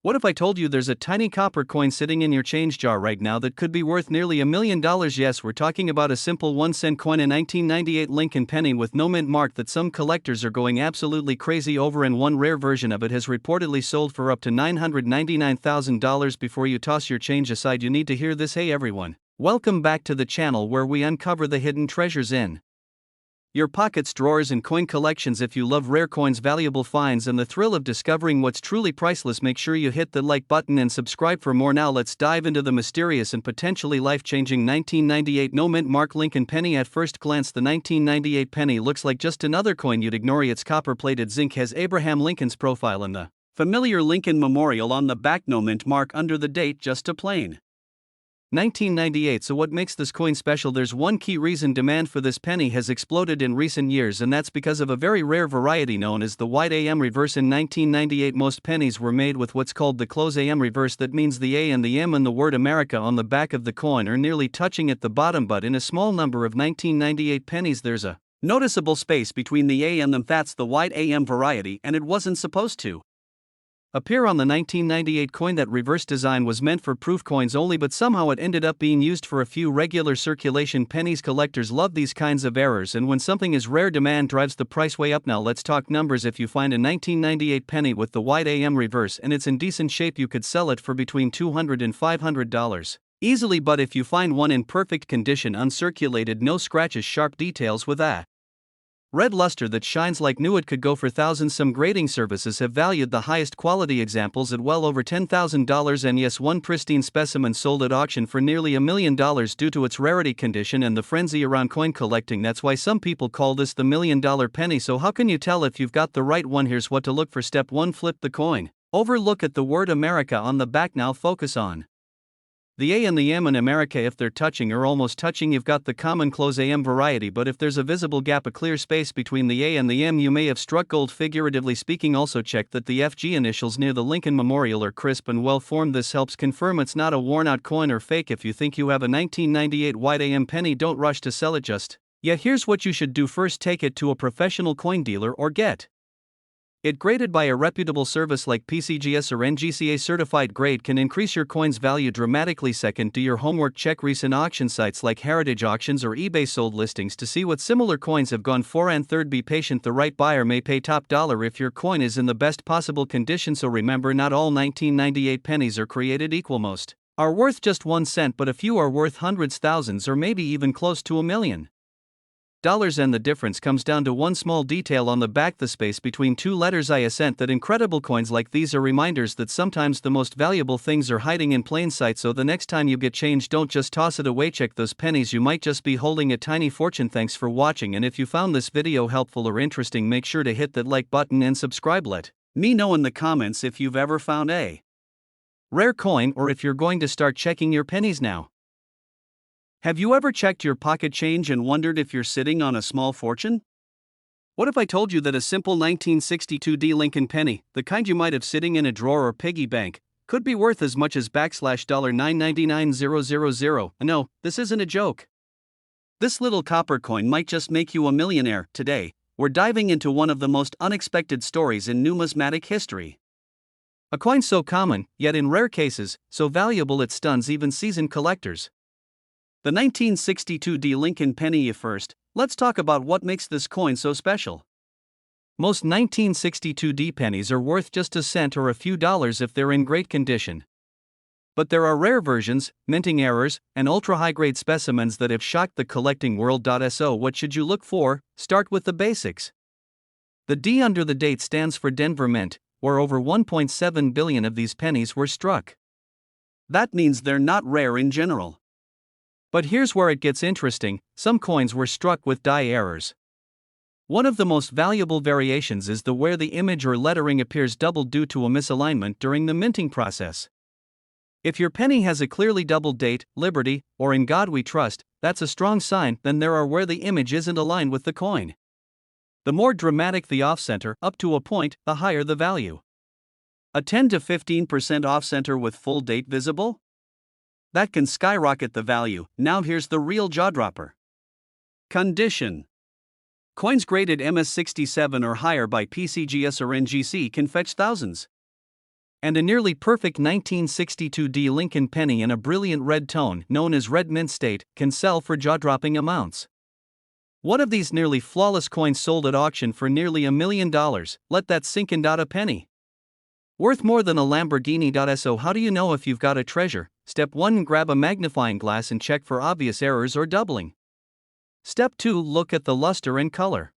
What if I told you there's a tiny copper coin sitting in your change jar right now that could be worth nearly $1,000,000? Yes, we're talking about a simple 1-cent coin, a 1998 Lincoln penny with no mint mark that some collectors are going absolutely crazy over, and one rare version of it has reportedly sold for up to $999,000. Before you toss your change aside, you need to hear this. Hey everyone, welcome back to the channel where we uncover the hidden treasures in your pockets, drawers, and coin collections. If you love rare coins, valuable finds, and the thrill of discovering what's truly priceless, make sure you hit the like button and subscribe for more. Now let's dive into the mysterious and potentially life-changing 1998 no mint mark Lincoln penny. At first glance, the 1998 penny looks like just another coin you'd ignore. Its copper-plated zinc has Abraham Lincoln's profile and the familiar Lincoln memorial on the back. No mint mark under the date, just a plain 1998. So what makes this coin special? There's one key reason demand for this penny has exploded in recent years, and that's because of a very rare variety known as the white AM reverse. In 1998, most pennies were made with what's called the close AM reverse. That means the A and the M and the word America on the back of the coin are nearly touching at the bottom, but in a small number of 1998 pennies there's a noticeable space between the A and them. That's the white AM variety, and it wasn't supposed to appear on the 1998 coin. That reverse design was meant for proof coins only, but somehow it ended up being used for a few regular circulation pennies. Collectors love these kinds of errors, and when something is rare, demand drives the price way up. Now let's talk numbers. If you find a 1998 penny with the white AM reverse and it's in decent shape, you could sell it for between $200 and $500 easily. But if you find one in perfect condition, uncirculated, no scratches, sharp details with a red luster that shines like new, it could go for thousands. Some grading services have valued the highest quality examples at well over $10,000, and yes, one pristine specimen sold at auction for nearly $1,000,000 due to its rarity, condition, and the frenzy around coin collecting. That's why some people call this the $1,000,000 penny. So how can you tell if you've got the right one? Here's what to look for. Step 1, flip the coin over. Look at the word America on the back. Now focus on the A and the M in America. If they're touching or almost touching, you've got the common close AM variety, but if there's a visible gap, a clear space between the A and the M, you may have struck gold, figuratively speaking. Also check that the FG initials near the Lincoln memorial are crisp and well formed. This helps confirm it's not a worn out coin or fake. If you think you have a 1998 white AM penny, don't rush to sell it just yet. Here's what you should do. First, take it to a professional coin dealer or get It graded by a reputable service like PCGS or NGC. A certified grade can increase your coin's value dramatically. Second, do your homework. Check recent auction sites like Heritage Auctions or eBay sold listings to see what similar coins have gone for. And third, be patient. The right buyer may pay top dollar if your coin is in the best possible condition. So remember, not all 1998 pennies are created equal. Most are worth just 1 cent, but a few are worth hundreds, thousands, or maybe even close to $1 million. And the difference comes down to one small detail on the back, the space between two letters. I assent that incredible coins like these are reminders that sometimes the most valuable things are hiding in plain sight. So the next time you get change, don't just toss it away. Check those pennies, you might just be holding a tiny fortune. Thanks for watching, and if you found this video helpful or interesting, make sure to hit that like button and subscribe. Let me know in the comments if you've ever found a rare coin or if you're going to start checking your pennies now. Have you ever checked your pocket change and wondered if you're sitting on a small fortune? What if I told you that a simple 1962 D Lincoln penny, the kind you might have sitting in a drawer or piggy bank, could be worth as much as $999,000? No, this isn't a joke. This little copper coin might just make you a millionaire. Today, we're diving into one of the most unexpected stories in numismatic history. A coin so common, yet in rare cases, so valuable it stuns even seasoned collectors. The 1962 D Lincoln penny. First, let's talk about what makes this coin so special. Most 1962 D pennies are worth just a cent or a few dollars if they're in great condition. But there are rare versions, minting errors, and ultra-high-grade specimens that have shocked the collecting world. So what should you look for? Start with the basics. The D under the date stands for Denver Mint, where over 1.7 billion of these pennies were struck. That means they're not rare in general. But here's where it gets interesting, some coins were struck with die errors. One of the most valuable variations is the where the image or lettering appears doubled due to a misalignment during the minting process. If your penny has a clearly doubled date, Liberty, or In God We Trust, that's a strong sign. Then there are where the image isn't aligned with the coin. The more dramatic the off-center, up to a point, the higher the value. A 10 to 15% off-center with full date visible? That can skyrocket the value. Now here's the real jaw-dropper. Condition. Coins graded MS67 or higher by PCGS or NGC can fetch thousands. And a nearly perfect 1962 D Lincoln penny in a brilliant red tone, known as red mint state, can sell for jaw-dropping amounts. One of these nearly flawless coins sold at auction for nearly $1 million. Let that sink in. A penny worth more than a Lamborghini. So how do you know if you've got a treasure? Step 1, grab a magnifying glass and check for obvious errors or doubling. Step 2, look at the luster and color.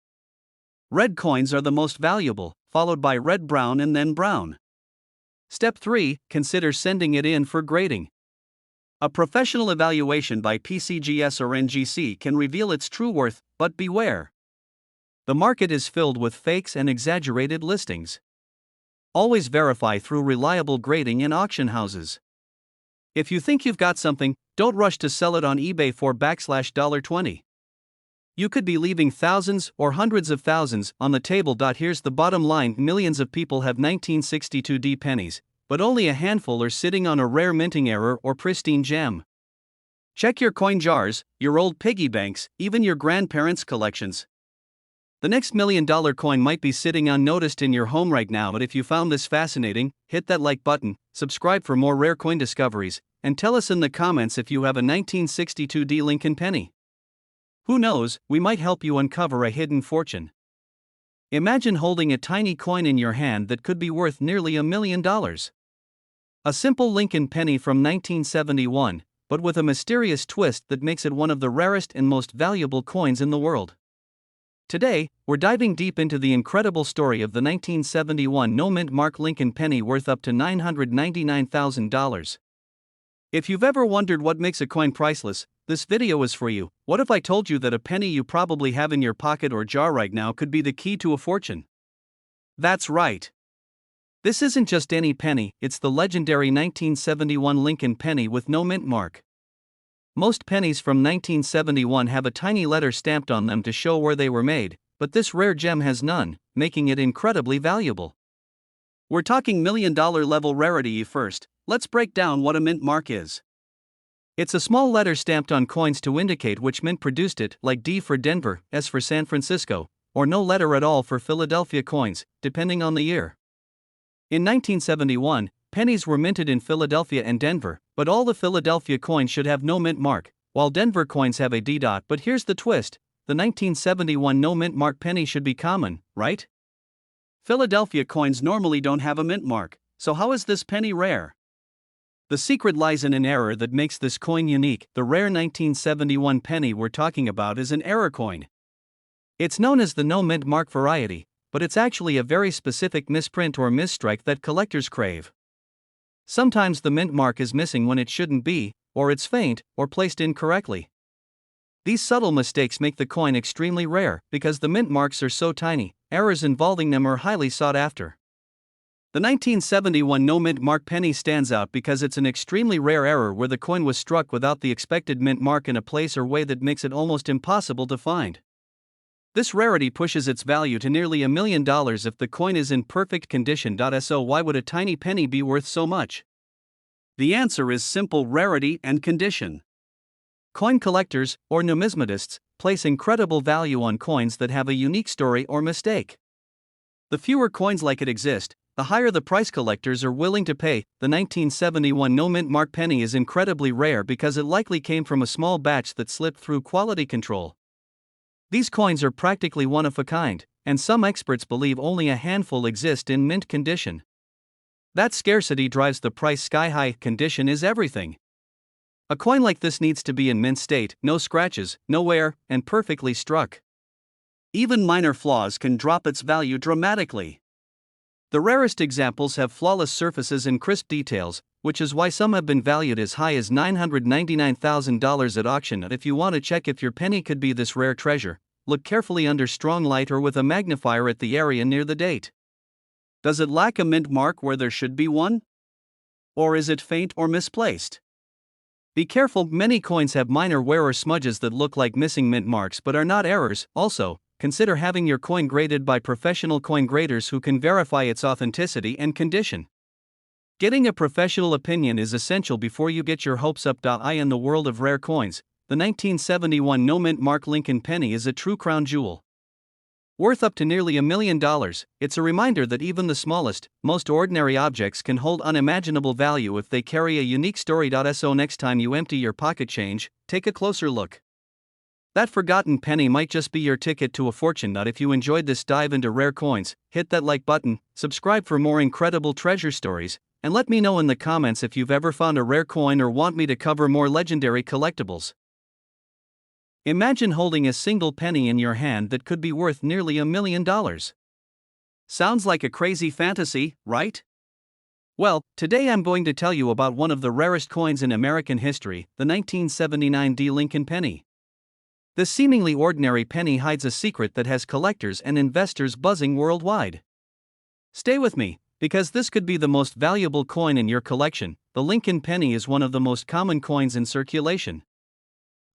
Red coins are the most valuable, followed by red-brown and then brown. Step 3, consider sending it in for grading. A professional evaluation by PCGS or NGC can reveal its true worth, but beware. The market is filled with fakes and exaggerated listings. Always verify through reliable grading in auction houses. If you think you've got something, don't rush to sell it on eBay for $20. You could be leaving thousands or hundreds of thousands on the table. Here's the bottom line, millions of people have 1962 D pennies, but only a handful are sitting on a rare minting error or pristine gem. Check your coin jars, your old piggy banks, even your grandparents' collections. The next $1 million coin might be sitting unnoticed in your home right now. But if you found this fascinating, hit that like button, subscribe for more rare coin discoveries, and tell us in the comments if you have a 1962 D Lincoln penny. Who knows, we might help you uncover a hidden fortune. Imagine holding a tiny coin in your hand that could be worth nearly $1 million. A simple Lincoln penny from 1971, but with a mysterious twist that makes it one of the rarest and most valuable coins in the world. Today, we're diving deep into the incredible story of the 1971 no-mint mark Lincoln penny worth up to $999,000. If you've ever wondered what makes a coin priceless, this video is for you. What if I told you that a penny you probably have in your pocket or jar right now could be the key to a fortune? That's right. This isn't just any penny, it's the legendary 1971 Lincoln penny with no mint mark. Most pennies from 1971 have a tiny letter stamped on them to show where they were made, but this rare gem has none, making it incredibly valuable. We're talking $1 million level rarity. First, let's break down what a mint mark is. It's a small letter stamped on coins to indicate which mint produced it, like D for Denver, S for San Francisco, or no letter at all for Philadelphia coins, depending on the year. In 1971, pennies were minted in Philadelphia and Denver, but all the Philadelphia coins should have no mint mark, while Denver coins have a D. But here's the twist: the 1971 no mint mark penny should be common, right? Philadelphia coins normally don't have a mint mark, so how is this penny rare? The secret lies in an error that makes this coin unique. The rare 1971 penny we're talking about is an error coin. It's known as the no mint mark variety, but it's actually a very specific misprint or misstrike that collectors crave. Sometimes the mint mark is missing when it shouldn't be, or it's faint, or placed incorrectly. These subtle mistakes make the coin extremely rare because the mint marks are so tiny. Errors involving them are highly sought after. The 1971 no mint mark penny stands out because it's an extremely rare error where the coin was struck without the expected mint mark in a place or way that makes it almost impossible to find. This rarity pushes its value to nearly $1 million if the coin is in perfect condition. So why would a tiny penny be worth so much? The answer is simple: rarity and condition. Coin collectors, or numismatists, place incredible value on coins that have a unique story or mistake. The fewer coins like it exist, the higher the price collectors are willing to pay. The 1971 no mint mark penny is incredibly rare because it likely came from a small batch that slipped through quality control. These coins are practically one of a kind, and some experts believe only a handful exist in mint condition. That scarcity drives the price sky high. Condition is everything. A coin like this needs to be in mint state, no scratches, no wear, and perfectly struck. Even minor flaws can drop its value dramatically. The rarest examples have flawless surfaces and crisp details, which is why some have been valued as high as $999,000 at auction. If you want to check if your penny could be this rare treasure, look carefully under strong light or with a magnifier at the area near the date. Does it lack a mint mark where there should be one? Or is it faint or misplaced? Be careful, many coins have minor wear or smudges that look like missing mint marks but are not errors. Also, consider having your coin graded by professional coin graders who can verify its authenticity and condition. Getting a professional opinion is essential before you get your hopes up. In the world of rare coins, the 1971 no mint mark Lincoln penny is a true crown jewel. Worth up to nearly $1 million, it's a reminder that even the smallest, most ordinary objects can hold unimaginable value if they carry a unique story. So next time you empty your pocket change, take a closer look. That forgotten penny might just be your ticket to a fortune. If you enjoyed this dive into rare coins, hit that like button, subscribe for more incredible treasure stories, and let me know in the comments if you've ever found a rare coin or want me to cover more legendary collectibles. Imagine holding a single penny in your hand that could be worth nearly $1 million. Sounds like a crazy fantasy, right? Well, today I'm going to tell you about one of the rarest coins in American history, the 1979 Lincoln penny. This seemingly ordinary penny hides a secret that has collectors and investors buzzing worldwide. Stay with me, because this could be the most valuable coin in your collection. The Lincoln penny is one of the most common coins in circulation.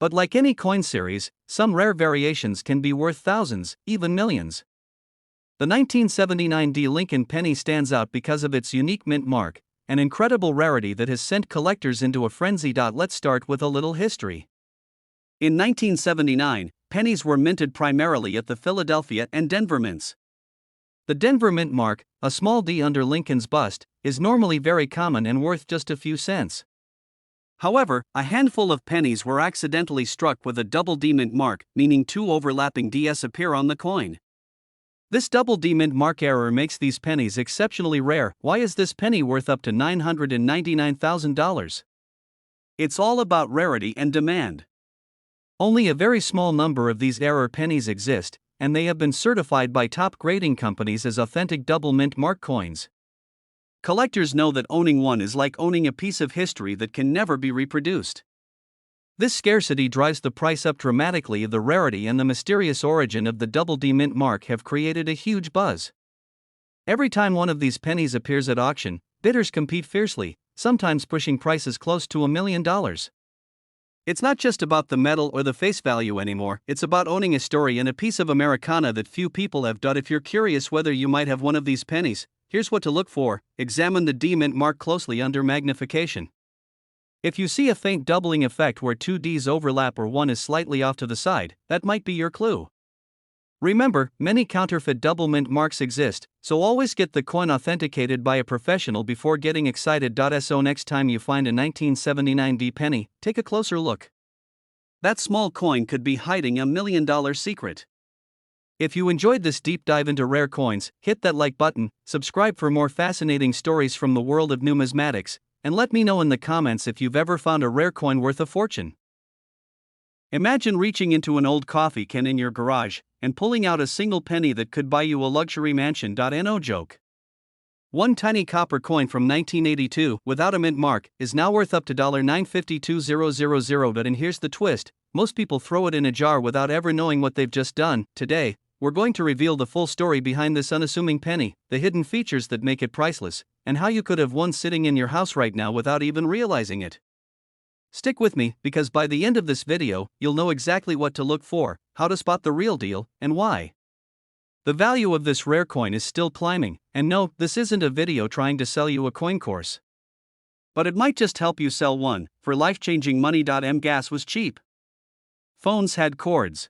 But like any coin series, some rare variations can be worth thousands, even millions. The 1979 Lincoln penny stands out because of its unique mint mark, an incredible rarity that has sent collectors into a frenzy. Let's start with a little history. In 1979, pennies were minted primarily at the Philadelphia and Denver mints. The Denver mint mark, a small d under Lincoln's bust, is normally very common and worth just a few cents. However, a handful of pennies were accidentally struck with a double D mint mark, meaning two overlapping Ds appear on the coin. This double D mint mark error makes these pennies exceptionally rare. Why is this penny worth up to $999,000? It's all about rarity and demand. Only a very small number of these error pennies exist, and they have been certified by top grading companies as authentic double mint mark coins. Collectors know that owning one is like owning a piece of history that can never be reproduced. This scarcity drives the price up dramatically. The rarity and the mysterious origin of the double D mint mark have created a huge buzz. Every time one of these pennies appears at auction, bidders compete fiercely, sometimes pushing prices close to $1 million. It's not just about the metal or the face value anymore, it's about owning a story and a piece of Americana that few people have. If you're curious whether you might have one of these pennies, here's what to look for. Examine the D mint mark closely under magnification. If you see a faint doubling effect where two Ds overlap or one is slightly off to the side, that might be your clue. Remember, many counterfeit double mint marks exist, so always get the coin authenticated by a professional before getting excited. So next time you find a 1979 D penny, take a closer look. That small coin could be hiding $1 million secret. If you enjoyed this deep dive into rare coins, hit that like button, subscribe for more fascinating stories from the world of numismatics, and let me know in the comments if you've ever found a rare coin worth a fortune. Imagine reaching into an old coffee can in your garage and pulling out a single penny that could buy you a luxury mansion. No joke. One tiny copper coin from 1982 without a mint mark is now worth up to $952,000. And here's the twist: most people throw it in a jar without ever knowing what they've just done. Today, we're going to reveal the full story behind this unassuming penny, the hidden features that make it priceless, and how you could have one sitting in your house right now without even realizing it. Stick with me, because by the end of this video, you'll know exactly what to look for, how to spot the real deal, and why. The value of this rare coin is still climbing, and no, this isn't a video trying to sell you a coin course. But it might just help you sell one, for life-changing money. Gas was cheap. Phones had cords.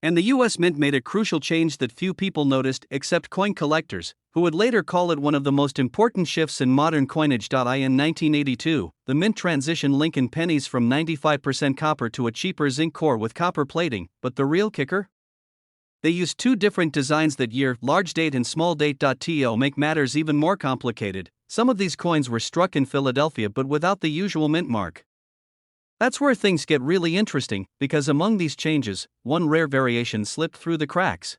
And the US Mint made a crucial change that few people noticed except coin collectors, who would later call it one of the most important shifts in modern coinage. In 1982, the Mint transitioned Lincoln pennies from 95% copper to a cheaper zinc core with copper plating, but the real kicker? They used two different designs that year, large date and small date. To make matters even more complicated, some of these coins were struck in Philadelphia but without the usual mint mark. That's where things get really interesting, because among these changes, one rare variation slipped through the cracks.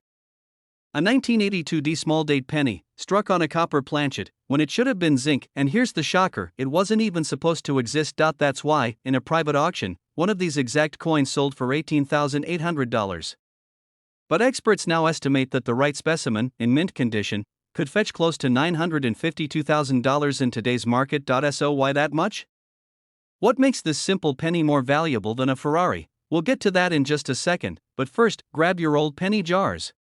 A 1982 D small date penny, struck on a copper planchet, when it should have been zinc, and here's the shocker, it wasn't even supposed to exist. That's why, in a private auction, one of these exact coins sold for $18,800. But experts now estimate that the right specimen, in mint condition, could fetch close to $952,000 in today's market. So why that much? What makes this simple penny more valuable than a Ferrari? We'll get to that in just a second, but first, grab your old penny jars.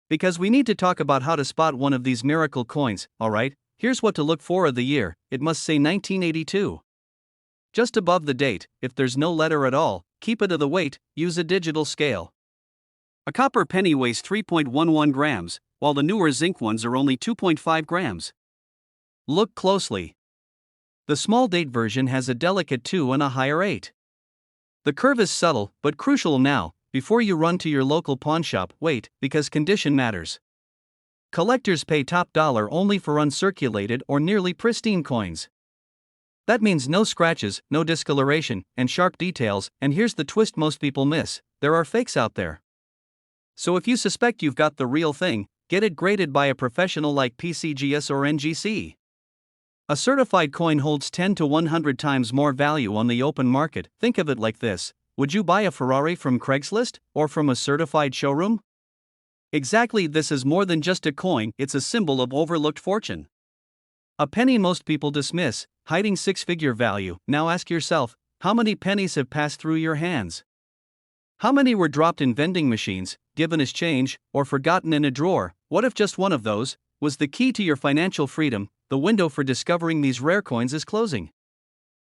Because we need to talk about how to spot one of these miracle coins. Alright, here's what to look for of the year. It must say 1982. Just above the date, if there's no letter at all, keep it to the weight, use a digital scale. A copper penny weighs 3.11 grams, while the newer zinc ones are only 2.5 grams. Look closely. The small date version has a delicate 2 and a higher 8. The curve is subtle, but crucial. Now, before you run to your local pawn shop, wait, because condition matters. Collectors pay top dollar only for uncirculated or nearly pristine coins. That means no scratches, no discoloration, and sharp details. And here's the twist most people miss: there are fakes out there. So if you suspect you've got the real thing, get it graded by a professional like PCGS or NGC. A certified coin holds 10 to 100 times more value on the open market. Think of it like this: would you buy a Ferrari from Craigslist, or from a certified showroom? Exactly, this is more than just a coin, it's a symbol of overlooked fortune. A penny most people dismiss, hiding six-figure value. Now ask yourself, how many pennies have passed through your hands? How many were dropped in vending machines, given as change, or forgotten in a drawer? What if just one of those was the key to your financial freedom? The window for discovering these rare coins is closing.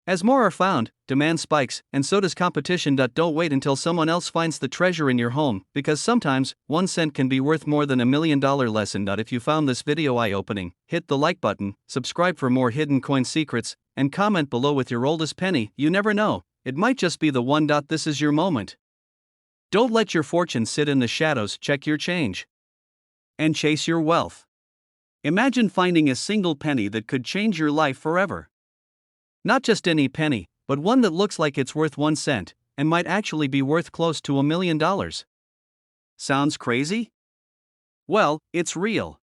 As more are found, demand spikes, and so does competition. Don't wait until someone else finds the treasure in your home, because sometimes 1 cent can be worth more than $1 million. Lesson. If you found this video eye-opening, hit the like button, subscribe for more hidden coin secrets, and comment below with your oldest penny. You never know, it might just be the one. This is your moment. Don't let your fortune sit in the shadows. Check your change and chase your wealth. Imagine finding a single penny that could change your life forever. Not just any penny, but one that looks like it's worth 1 cent, and might actually be worth close to $1 million. Sounds crazy? Well, it's real.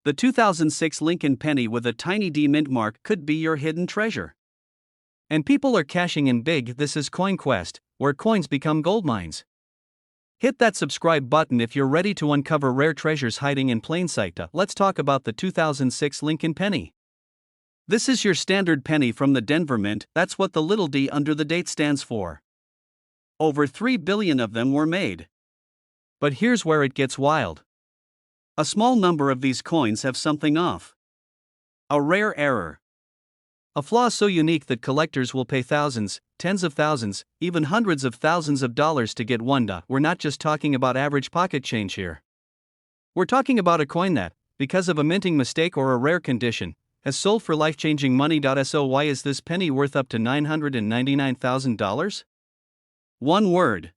The 2006 Lincoln penny with a tiny D mint mark could be your hidden treasure. And people are cashing in big. This is CoinQuest, where coins become gold mines. Hit that subscribe button if you're ready to uncover rare treasures hiding in plain sight. Let's talk about the 2006 Lincoln penny. This is your standard penny from the Denver Mint. That's what the little d under the date stands for. Over 3 billion of them were made. But here's where it gets wild. A small number of these coins have something off. A rare error. A flaw so unique that collectors will pay thousands, tens of thousands, even hundreds of thousands of dollars to get one. We're not just talking about average pocket change here. We're talking about a coin that, because of a minting mistake or a rare condition, has sold for life-changing money. So why is this penny worth up to $999,000? One word.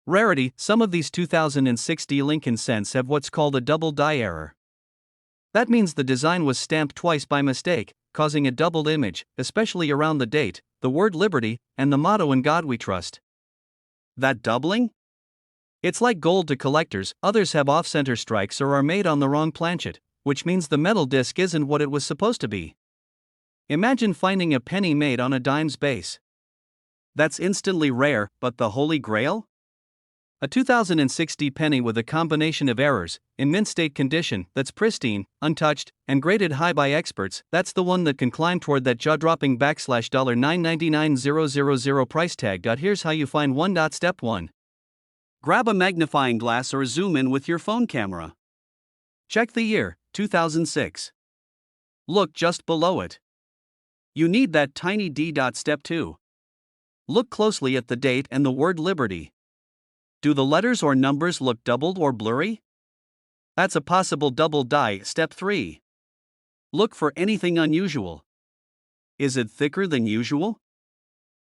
Rarity. Some of these 2060 Lincoln cents have what's called a double die error. That means the design was stamped twice by mistake, causing a doubled image, especially around the date, the word liberty, and the motto "In God We Trust." That doubling? It's like gold to collectors. Others have off-center strikes or are made on the wrong planchet, which means the metal disc isn't what it was supposed to be. Imagine finding a penny made on a dime's base. That's instantly rare, but the Holy Grail? A 2060 penny with a combination of errors, in mint state condition, that's pristine, untouched, and graded high by experts, that's the one that can climb toward that jaw-dropping $999,000 price tag. Here's how you find one. Step 1. Grab a magnifying glass or zoom in with your phone camera. Check the year, 2006. Look just below it. You need that tiny D. Step 2. Look closely at the date and the word liberty. Do the letters or numbers look doubled or blurry? That's a possible double die. Step 3. Look for anything unusual. Is it thicker than usual?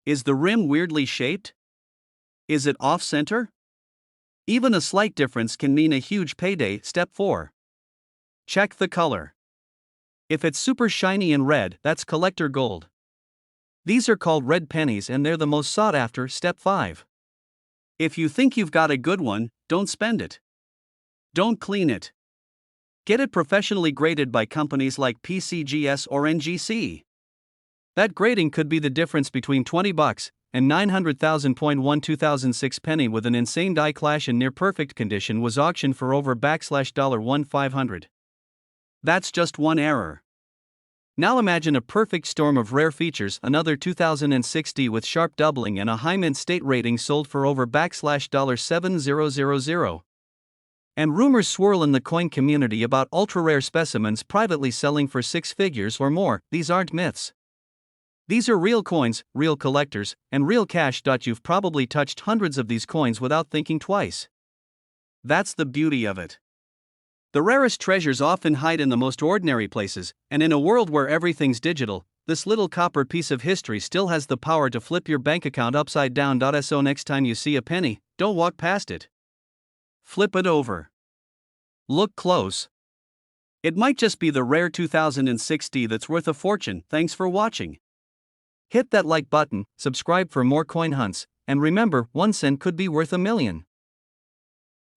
Is the rim weirdly shaped? Is it off-center? Even a slight difference can mean a huge payday. Step 4. Check the color. If it's super shiny and red, that's collector gold. These are called red pennies and they're the most sought after. Step 5. If you think you've got a good one, don't spend it. Don't clean it. Get it professionally graded by companies like PCGS or NGC. That grading could be the difference between $20 and $900,000. 2006 penny with an insane die clash in near perfect condition was auctioned for over $1,500. That's just one error. Now imagine a perfect storm of rare features, another 2060 with sharp doubling and a high mint state rating sold for over $7,000. And rumors swirl in the coin community about ultra-rare specimens privately selling for six figures or more. These aren't myths. These are real coins, real collectors, and real cash. You've probably touched hundreds of these coins without thinking twice. That's the beauty of it. The rarest treasures often hide in the most ordinary places, and in a world where everything's digital, this little copper piece of history still has the power to flip your bank account upside down. So next time you see a penny, don't walk past it. Flip it over. Look close. It might just be the rare 2060 that's worth a fortune. Thanks for watching. Hit that like button, subscribe for more coin hunts, and remember, 1 cent could be worth $1 million.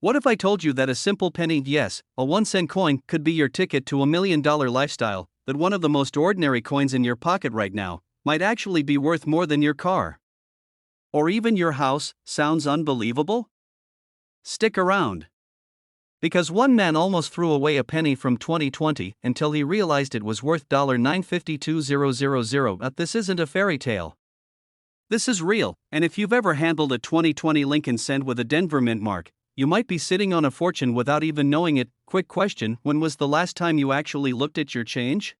What if I told you that a simple penny, yes, a 1 cent coin, could be your ticket to $1 million lifestyle, that one of the most ordinary coins in your pocket right now might actually be worth more than your car? Or even your house? Sounds unbelievable? Stick around. Because one man almost threw away a penny from 2020 until he realized it was worth $952,000. But this isn't a fairy tale. This is real, and if you've ever handled a 2020 Lincoln cent with a Denver mint mark, you might be sitting on a fortune without even knowing it. Quick question: when was the last time you actually looked at your change?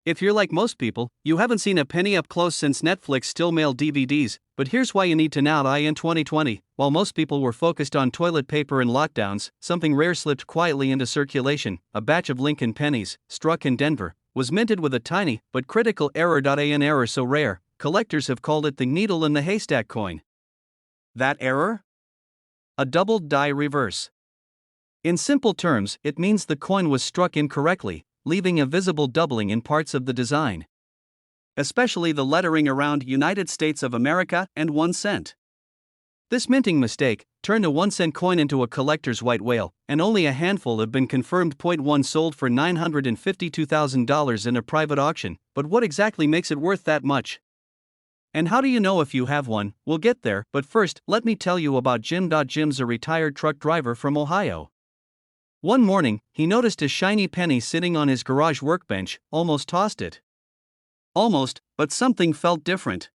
If you're like most people, you haven't seen a penny up close since Netflix still mailed DVDs, but here's why you need to know. In 2020, while most people were focused on toilet paper and lockdowns, something rare slipped quietly into circulation. A batch of Lincoln pennies, struck in Denver, was minted with a tiny but critical error. An error so rare, collectors have called it the needle in the haystack coin. That error? A doubled die reverse. In simple terms, it means the coin was struck incorrectly, leaving a visible doubling in parts of the design. Especially the lettering around United States of America and 1 cent. This minting mistake turned a 1 cent coin into a collector's white whale, and only a handful have been confirmed. One sold for $952,000 in a private auction, but what exactly makes it worth that much? And how do you know if you have one? We'll get there, but first, let me tell you about Jim. Jim's a retired truck driver from Ohio. One morning, he noticed a shiny penny sitting on his garage workbench, almost tossed it. Almost, but something felt different.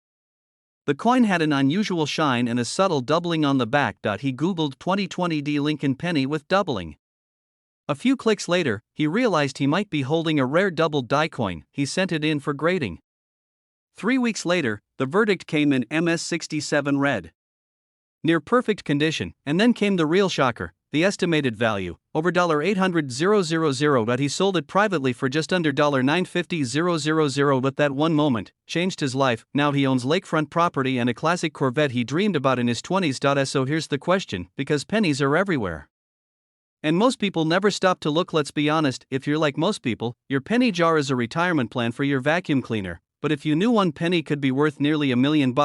The coin had an unusual shine and a subtle doubling on the back. He Googled 2020 D Lincoln penny with doubling. A few clicks later, he realized he might be holding a rare double die coin. He sent it in for grading. 3 weeks later, the verdict came in MS67 red. Near perfect condition, and then came the real shocker, the estimated value, over $800,000, but he sold it privately for just under $950,000. But that one moment changed his life. Now he owns lakefront property and a classic Corvette he dreamed about in his 20s. So here's the question, because pennies are everywhere. And most people never stop to look. Let's be honest, if you're like most people, your penny jar is a retirement plan for your vacuum cleaner. But if you knew one penny could be worth nearly $1 million,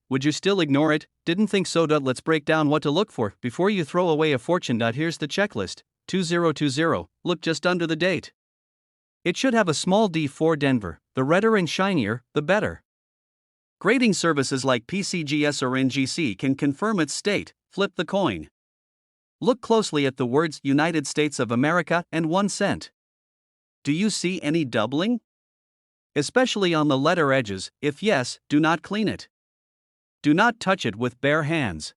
would you still ignore it? Didn't think so. Let's break down what to look for before you throw away a fortune. Here's the checklist. 2020. Look just under the date. It should have a small D for Denver. The redder and shinier, the better. Grading services like PCGS or NGC can confirm its state. Flip the coin. Look closely at the words United States of America and 1 cent. Do you see any doubling? Especially on the letter edges. If yes, do not clean it. Do not touch it with bare hands.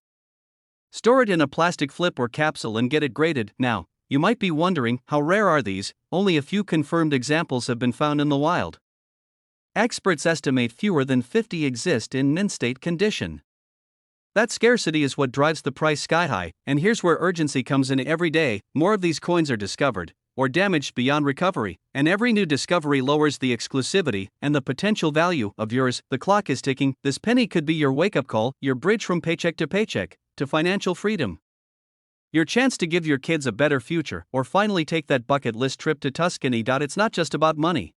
Store it in a plastic flip or capsule and get it graded. Now, you might be wondering, how rare are these? Only a few confirmed examples have been found in the wild. Experts estimate fewer than 50 exist in mint state condition. That scarcity is what drives the price sky high, and here's where urgency comes in. Every day, more of these coins are discovered, or damaged beyond recovery, and every new discovery lowers the exclusivity and the potential value of yours. The clock is ticking. This penny could be your wake-up call, your bridge from paycheck to financial freedom. Your chance to give your kids a better future, or finally take that bucket list trip to Tuscany. It's not just about money.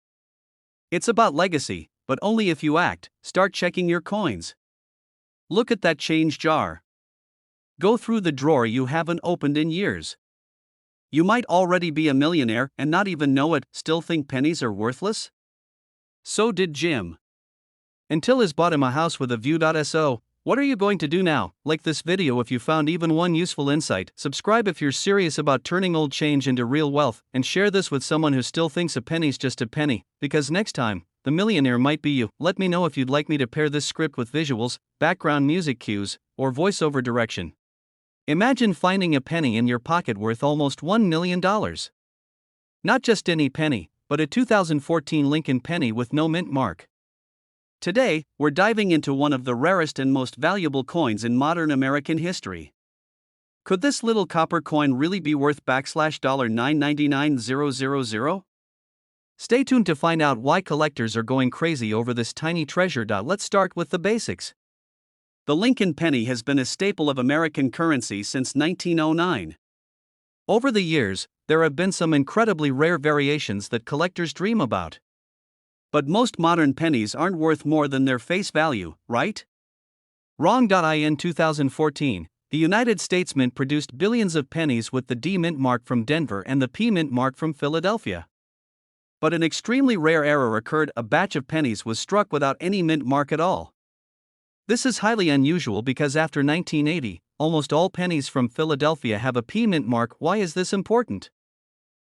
It's about legacy, but only if you act. Start checking your coins. Look at that change jar. Go through the drawer you haven't opened in years. You might already be a millionaire and not even know it. Still think pennies are worthless? So did Jim. Until he's bought him a house with a view. So, what are you going to do now? Like this video if you found even one useful insight, subscribe if you're serious about turning old change into real wealth, and share this with someone who still thinks a penny's just a penny, because next time, the millionaire might be you. Let me know if you'd like me to pair this script with visuals, background music cues, or voiceover direction. Imagine finding a penny in your pocket worth almost $1 million. Not just any penny, but a 2014 Lincoln penny with no mint mark. Today, we're diving into one of the rarest and most valuable coins in modern American history. Could this little copper coin really be worth $999,000? Stay tuned to find out why collectors are going crazy over this tiny treasure. Let's start with the basics. The Lincoln penny has been a staple of American currency since 1909. Over the years, there have been some incredibly rare variations that collectors dream about. But most modern pennies aren't worth more than their face value, right? Wrong. In 2014, the United States Mint produced billions of pennies with the D mint mark from Denver and the P mint mark from Philadelphia. But an extremely rare error occurred. A batch of pennies was struck without any mint mark at all. This is highly unusual because after 1980, almost all pennies from Philadelphia have a P mint mark. Why is this important?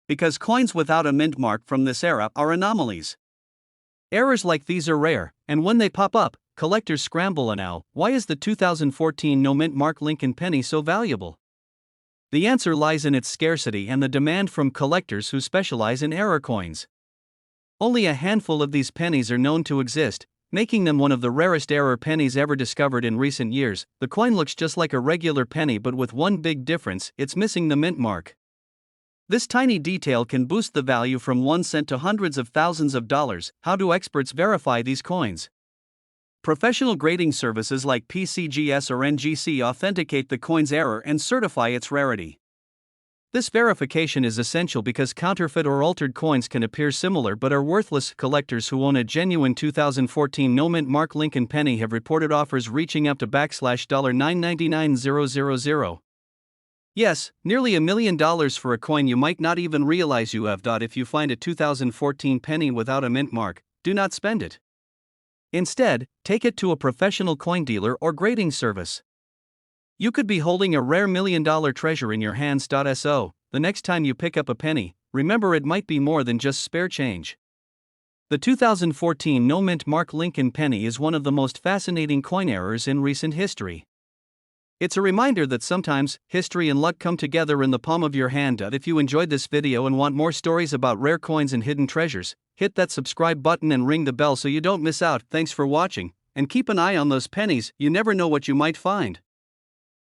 Because coins without a mint mark from this era are anomalies. Errors like these are rare, and when they pop up, collectors scramble. And now, why is the 2014 no mint mark Lincoln penny so valuable? The answer lies in its scarcity and the demand from collectors who specialize in error coins. Only a handful of these pennies are known to exist, making them one of the rarest error pennies ever discovered in recent years. The coin looks just like a regular penny, but with one big difference: it's missing the mint mark. This tiny detail can boost the value from 1 cent to hundreds of thousands of dollars. How do experts verify these coins? Professional grading services like PCGS or NGC authenticate the coin's error and certify its rarity. This verification is essential because counterfeit or altered coins can appear similar but are worthless. Collectors who own a genuine 2014 no mint mark Lincoln penny have reported offers reaching up to $999,000. Yes, nearly $1 million for a coin you might not even realize you have. If you find a 2014 penny without a mint mark, do not spend it. Instead, take it to a professional coin dealer or grading service. You could be holding a rare $1 million treasure in your hands. So, the next time you pick up a penny, remember it might be more than just spare change. The 2014 no mint mark Lincoln penny is one of the most fascinating coin errors in recent history. It's a reminder that sometimes, history and luck come together in the palm of your hand. If you enjoyed this video and want more stories about rare coins and hidden treasures, Hit that subscribe button and ring the bell so you don't miss out. Thanks for watching, and keep an eye on those pennies, you never know what you might find.